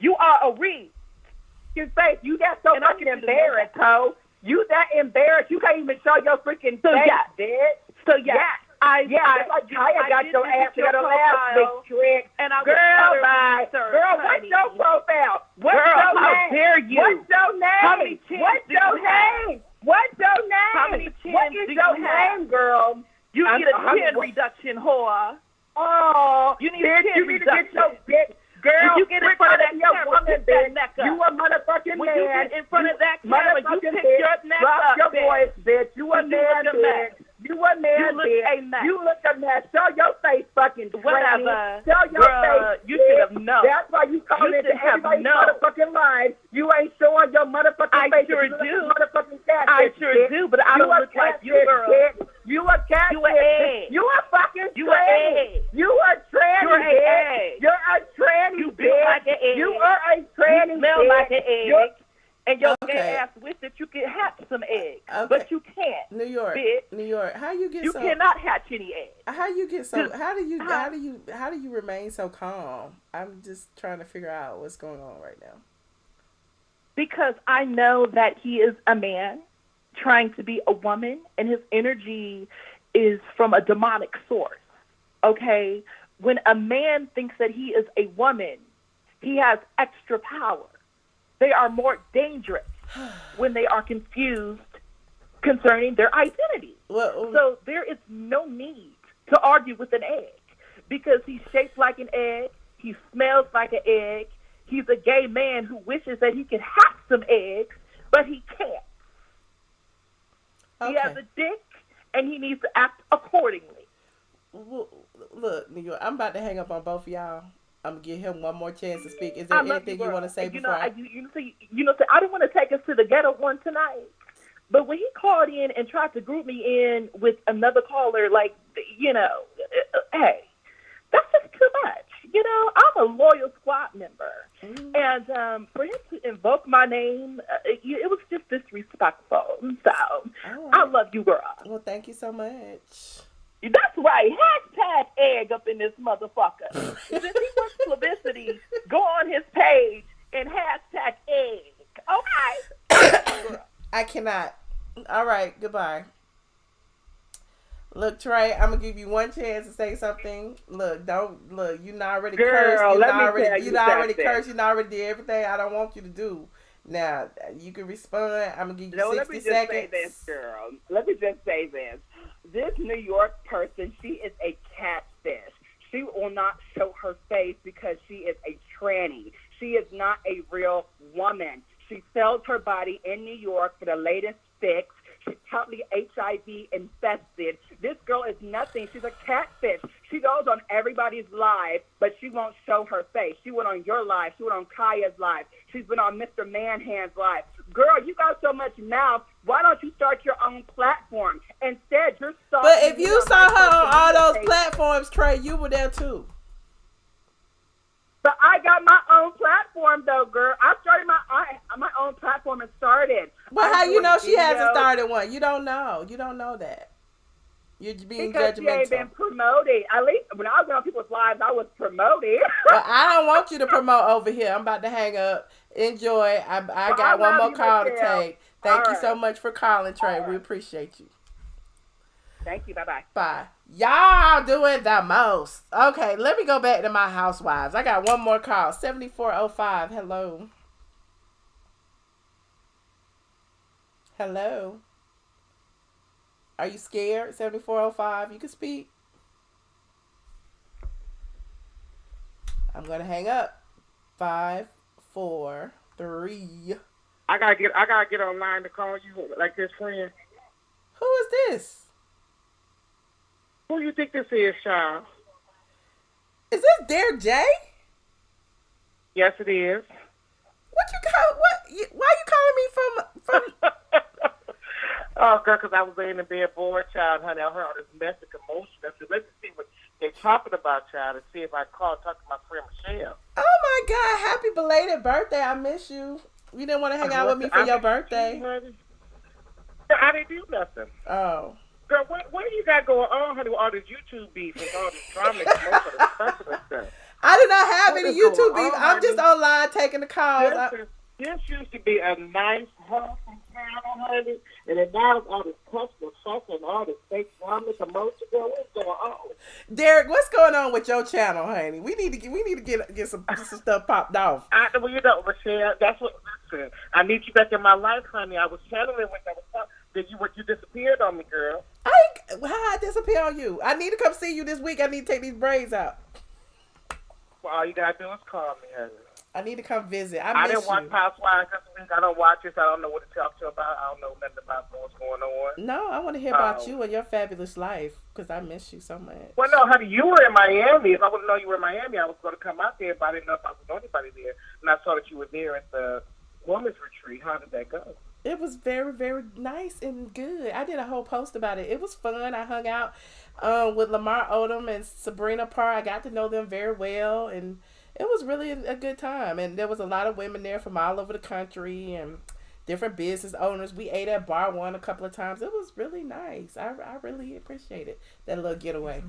S3: You are a reed.
S7: Your face, you got so fucking embarrassed, ho. You that embarrassed, you can't even show your freaking face, bitch.
S3: So, yeah. I
S7: like Kaya got your ass to the last big trick.
S3: And I
S7: girl, what's your profile? What's your name?
S3: How dare you?
S7: What's your name?
S3: How many chins
S7: What's your name? What's your name?
S3: How many chins
S7: what is your name, girl?
S3: You need a chin reduction, whore.
S7: Oh,
S3: you need a chin reduction.
S7: Get your bitch. Girl,
S3: you get in front of that camera, pick that neck up.
S7: You a motherfucking
S3: when
S7: man.
S3: You get in front of that camera, you pick your neck
S7: Drop
S3: up,
S7: your voice, bitch. You a man, bitch. You a man,
S4: You look
S7: bitch.
S4: a mess.
S7: You look a mess. Show your face, fucking
S4: Whatever.
S7: tranny. Show your
S4: Bruh,
S7: face.
S4: you
S7: bitch.
S4: should have known.
S7: That's why you call
S4: You
S7: into
S4: should have
S7: everybody's
S4: known.
S7: motherfucking lives. You ain't showing your motherfucking
S4: I
S7: face.
S4: sure
S7: You look like
S4: do.
S7: a motherfucking catfish,
S4: I sure
S7: bitch.
S4: do, but I
S7: You
S4: don't
S7: a
S4: look like you,
S7: catfish,
S4: girl.
S7: bitch. You a catfish.
S4: You a egg.
S7: You a fucking
S4: You a
S7: tranny.
S4: egg.
S7: You a tranny,
S4: You're a
S7: bitch.
S4: egg.
S7: You're a tranny,
S4: You
S7: bitch.
S4: built like an egg.
S7: You are a tranny,
S4: You smell
S7: bitch.
S4: like an egg.
S7: You're-
S4: And your
S1: Okay.
S4: gay ass wish that you could hatch some eggs,
S1: Okay.
S4: but you can't.
S1: New York,
S4: bitch.
S1: New York. How you get
S4: You
S1: so?
S4: cannot hatch any eggs.
S1: How you get so?
S4: Just-
S1: How do you remain so calm? I'm just trying to figure out what's going on right now.
S4: Because I know that he is a man trying to be a woman, and his energy is from a demonic source. Okay? When a man thinks that he is a woman, he has extra power. They are more dangerous when they are confused concerning their identity.
S1: Well,
S4: So there is no need to argue with an egg because he's shaped like an egg. He smells like an egg. He's a gay man who wishes that he could hatch some eggs, but he can't.
S1: okay.
S4: He has a dick, and he needs to act accordingly.
S1: Well, look, New York. I'm about to hang up on both of y'all. I'm gonna give him one more chance to speak. Is there anything you want to say
S4: you
S1: before?
S4: I didn't want to take us to the ghetto one tonight, but when he called in and tried to group me in with another caller, like, hey, that's just too much. I'm a loyal squad member, and for him to invoke my name, it was just disrespectful. So I love you, girl.
S1: Well, thank you so much.
S4: That's right. Hashtag egg up in this motherfucker. Since he wants publicity, go on his page and hashtag egg. Okay.
S1: I cannot. All right. Goodbye. Look, Trey, I'm gonna give you one chance to say something. Look, you not already cursed. You not already cursed. You not already did everything I don't want you to do. Now you can respond. I'm gonna give you 60 seconds.
S7: Let me just say this, girl. Let me just say this. This New York person, she is a catfish. She will not show her face because she is a tranny. She is not a real woman. She sells her body in New York for the latest fix. She's probably HIV infested. This girl is nothing. She's a catfish. She goes on everybody's live, but she won't show her face. She went on your live. She went on Kaya's live. She's been on Mr. Manhand's live. Girl, you got so much mouth. Why don't you start your own platform? Instead, you're stalking.
S1: But if you saw her on all those
S7: page.
S1: platforms, Trey, you were there too.
S7: But I got my own platform, though, girl. I started my own platform and started.
S1: Well, how you know she hasn't
S7: videos.
S1: started one? You don't know. You don't know that. You're being
S7: Because she ain't
S1: judgmental.
S7: been promoted. At least when I was on people's lives, I was promoted.
S1: Well, I don't want you to promote over here. I'm about to hang up. Enjoy. I got one more call to take. Thank you so much for calling, Trey. We appreciate you.
S7: Thank you. Bye-bye.
S1: Bye. Y'all doing the most. Okay, let me go back to my housewives. I got one more call. 7405. Hello. Hello. Are you scared? 7405. You can speak. I'm going to hang up. 5, 4, 3.
S8: I gotta get online to call you like this, friend.
S1: Who is this?
S8: Who you think this is, child?
S1: Is this Derek J?
S8: Yes, it is.
S1: Why you calling me from
S8: Oh, girl, because I was laying in bed bored, child, honey. I heard all this mess and commotion. I said, let me see what they're talking about, child, and see if I call and talk to my friend Michelle.
S1: Oh my God! Happy belated birthday! I miss you. You didn't want to hang out with me for your birthday.
S8: I didn't do nothing.
S1: Oh.
S8: Girl, what do you got going on, honey, with all this YouTube beef and all this drama and commotion and stuff?
S1: I do not have
S8: What
S1: any
S8: is
S1: YouTube
S8: going
S1: beef.
S8: on,
S1: I'm just
S8: honey?
S1: online taking the calls.
S8: This used to be a nice, wholesome channel, honey, and then now it's all this customer fucking and all this fake drama, commotion. Girl, what's going on?
S1: Derek, what's going on with your channel, honey? We need to get some stuff popped off.
S8: Well, you know, Michelle, that's what. Listen, I need you back in my life, honey. I was channeling when I was talking. Then you disappeared on me, girl.
S1: How I disappear on you? I need to come see you this week. I need to take these braids out.
S8: Well, all you gotta do is call me, honey.
S1: I need to come visit. I
S8: didn't watch Housewives this week. I don't watch it, so I don't know what to talk to you about. I don't know nothing about what's going on.
S1: No, I want to hear about you and your fabulous life because I miss you so much.
S8: Well, no, honey, you were in Miami. If I would have known you were in Miami, I was going to come out there, but I didn't know if I would know anybody there. And I saw that you were there at the women's retreat. How did that go?
S1: It was very, very nice and good. I did a whole post about it. It was fun. I hung out with Lamar Odom and Sabrina Parr. I got to know them very well, and it was really a good time. And there was a lot of women there from all over the country and different business owners. We ate at Bar One a couple of times. It was really nice. I really appreciated that little getaway.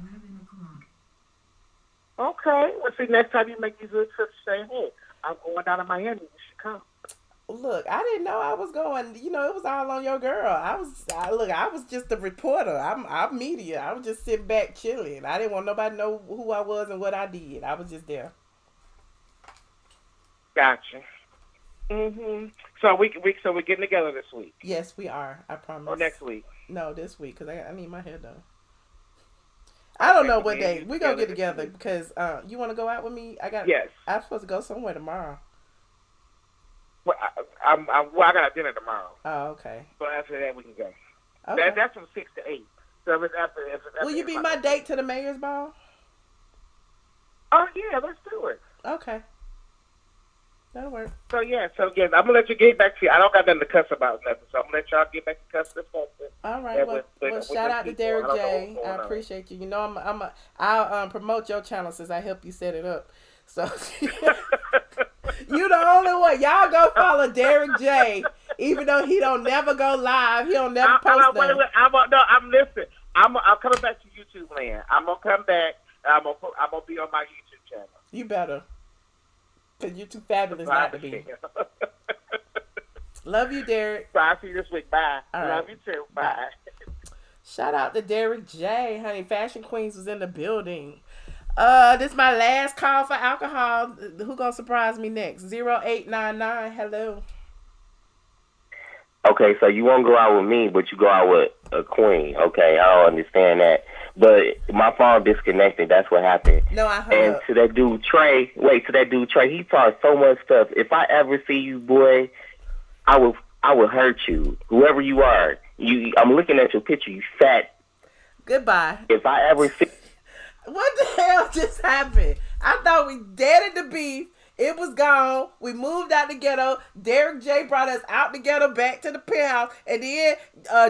S8: Okay. Well, see, next time you make these little trips, say, hey, I'm going down to Miami. You should come.
S1: Look, I didn't know I was going. You know, it was all on your girl. I was just a reporter. I'm media. I was just sitting back chilling. I didn't want nobody to know who I was and what I did. I was just there.
S8: Gotcha. So we're getting together this week.
S1: Yes, we are. I promise.
S8: Or next week?
S1: No, this week because I need my hair done. I don't know what day we gonna get together because you want to go out with me?
S8: Yes.
S1: I'm supposed to go somewhere tomorrow.
S8: Well, I got a dinner tomorrow.
S1: Oh, okay.
S8: So after that we can go.
S1: Okay.
S8: That's from 6 to 8. So if it's after
S1: will you be my date to the mayor's ball?
S8: Oh yeah, let's do it.
S1: Okay. That'll work.
S8: So I'm gonna let you get back to you. I don't got nothing to cuss about nothing, so I'm gonna let y'all get back to cuss this moment.
S1: All right. Well, shout out to Derek J. I appreciate you. You know, I'll promote your channel since I helped you set it up. So you the only one. Y'all go follow Derek J. Even though he don't never go live, he don't never post nothing.
S8: I'm listening. I'm coming back to YouTube land. I'm gonna come back. I'm gonna be on my YouTube channel.
S1: You better. Because you're too fabulous not to be. Love you, Derek.
S8: Bye. See you this week. Bye.
S1: All
S8: Love
S1: right.
S8: you too. Bye.
S1: Shout out to Derek J. Honey, Fashion Queens was in the building. This is my last call for alcohol. Who gonna surprise me next? 0899. Hello.
S5: Okay, so you won't go out with me, but you go out with a queen. Okay, I don't understand that. But my phone disconnected. That's what happened.
S1: No, I heard.
S5: And to that dude Trey, he talks so much stuff. If I ever see you, boy, I will hurt you. Whoever you are, I'm looking at your picture. You fat.
S1: Goodbye.
S5: If I ever see.
S1: What the hell just happened? I thought we deaded the beef. It was gone. We moved out the ghetto. Derek J brought us out the ghetto back to the penthouse. And then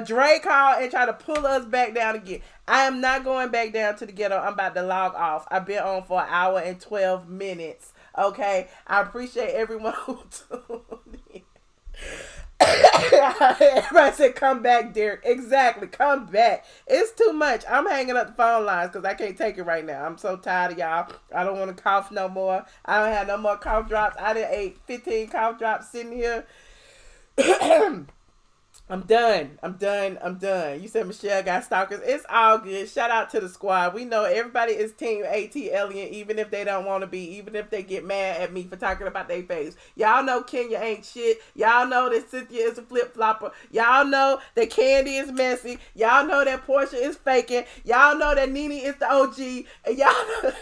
S1: Dre called and tried to pull us back down again. I am not going back down to the ghetto. I'm about to log off. I've been on for 1 hour and 12 minutes. Okay? I appreciate everyone who tuned in. Everybody said, come back, Derek. Exactly. Come back. It's too much. I'm hanging up the phone lines because I can't take it right now. I'm so tired of y'all. I don't want to cough no more. I don't have no more cough drops. I done ate 15 cough drops sitting here. I'm done. You said Michelle got stalkers. It's all good. Shout out to the squad. We know everybody is team ATLien, even if they don't want to be, even if they get mad at me for talking about their face. Y'all know Kenya ain't shit. Y'all know that Cynthia is a flip-flopper. Y'all know that Kandi is messy. Y'all know that Porsha is faking. Y'all know that Nene is the OG. And y'all know...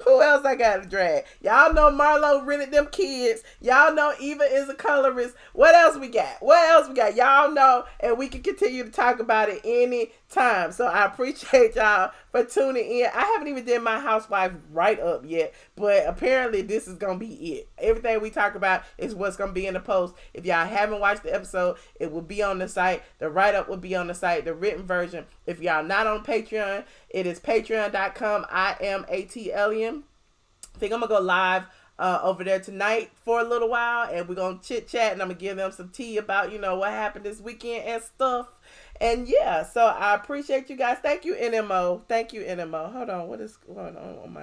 S1: Who else I got to drag? Y'all know Marlo rented them kids. Y'all know Eva is a colorist. What else we got? Y'all know, and we can continue to talk about it any time. So I appreciate y'all for tuning in. I haven't even did my housewife write-up yet, but apparently this is going to be it. Everything we talk about is what's going to be in the post. If y'all haven't watched the episode, it will be on the site. The write-up will be on the site, the written version. If y'all not on Patreon, it is patreon.com. iamATLien. I think I'm going to go live over there tonight for a little while, and we're going to chit-chat, and I'm going to give them some tea about, what happened this weekend and stuff. And yeah, so I appreciate you guys. Thank you, NMO. Hold on, what is going on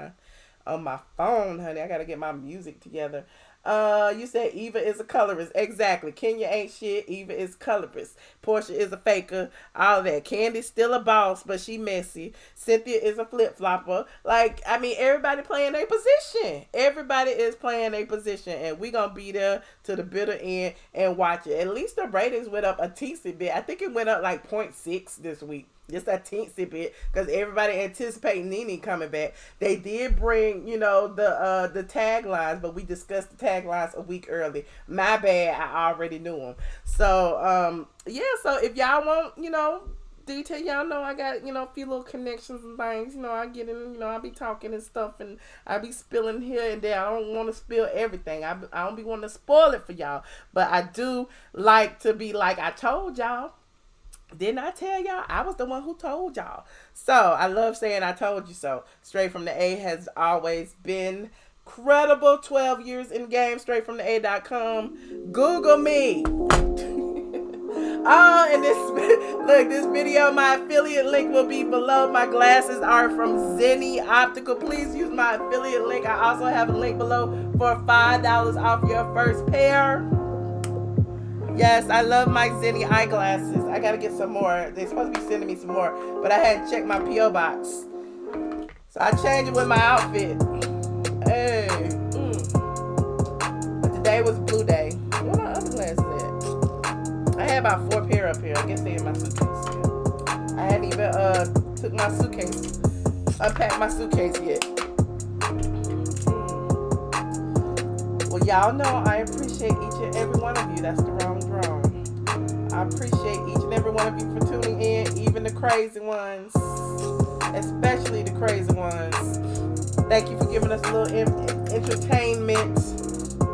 S1: my phone, honey? I got to get my music together. You said Eva is a colorist. Exactly. Kenya ain't shit. Eva is colorist. Porsha is a faker. All that. Kandi's still a boss, but she messy. Cynthia is a flip-flopper. Everybody playing their position. Everybody is playing their position, and we gonna be there to the bitter end and watch it. At least the ratings went up a teensy bit. I think it went up like 0.6 this week. Just a teensy bit, because everybody anticipating NeNe coming back. They did bring, you know, the taglines, but we discussed the taglines a week early. My bad, I already knew them. So, yeah, so if y'all want, you know, detail, y'all know I got, you know, a few little connections and things. You know, I get in, you know, I be talking and stuff, and I be spilling here and there. I don't want to spill everything. I don't be wanting to spoil it for y'all. But I do like to be like, I told y'all. Didn't I tell y'all? I was the one who told y'all. So, I love saying I told you so. Straight from the A has always been credible. 12 years in the game. Straight from the A.com. Google me. Oh, and this video, my affiliate link will be below. My glasses are from Zenni Optical. Please use my affiliate link. I also have a link below for $5 off your first pair. Yes, I love my Zenni eyeglasses. I gotta get some more. They're supposed to be sending me some more, but I hadn't checked my P.O. box. So I changed it with my outfit. Hey. But today was blue day. Where my other glasses at? I had about 4 pair up here. I guess they in my suitcase. I hadn't even took my suitcase, unpacked my suitcase yet. Well, y'all know I appreciate each and every one of you. That's the wrong drum. I appreciate each and every one of you for tuning in, even the crazy ones, especially the crazy ones. Thank you for giving us a little entertainment.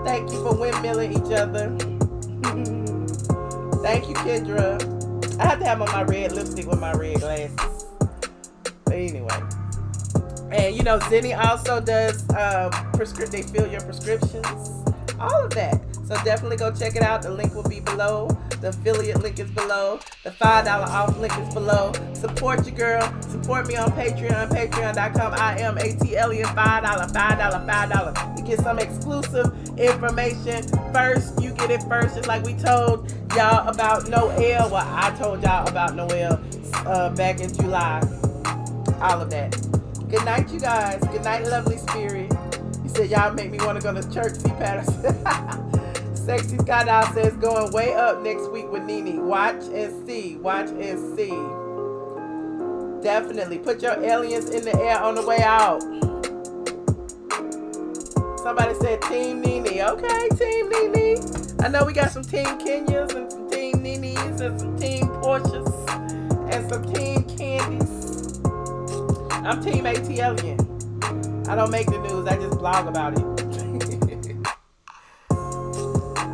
S1: Thank you for windmilling each other. Thank you, Kendra. I have to have on my red lipstick with my red glasses. But anyway. And you know, Zenni also does they fill your prescriptions, all of that. So definitely go check it out. The link will be below. The affiliate link is below. The $5 off link is below. Support your girl. Support me on Patreon. Patreon.com. iamATLien. $5. You get some exclusive information first. You get it first, just like we told y'all about Noel. Well, I told y'all about Noel back in July. All of that. Good night, you guys. Good night, lovely spirit. You said y'all make me want to go to church, see Patterson. Sexy Skydial says going way up next week with NeNe. Watch and see. Watch and see. Definitely. Put your aliens in the air on the way out. Somebody said Team NeNe. Okay, Team NeNe. I know we got some Team Kenyas and some Team NeNes and some Team Porshas and some Team Kandis. I'm Team ATLien. I don't make the news. I just blog about it.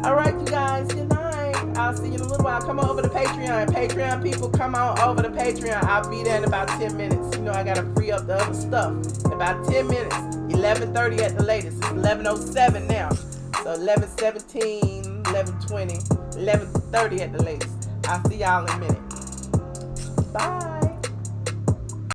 S1: All right, you guys. Good night. I'll see you in a little while. Come on over to Patreon. Patreon people, come on over to Patreon. I'll be there in about 10 minutes. You know, I got to free up the other stuff. In about 10 minutes. 11:30 at the latest. It's 11:07 now. So 11:17, 11:20, 11:30 at the latest. I'll see y'all in a minute. Bye.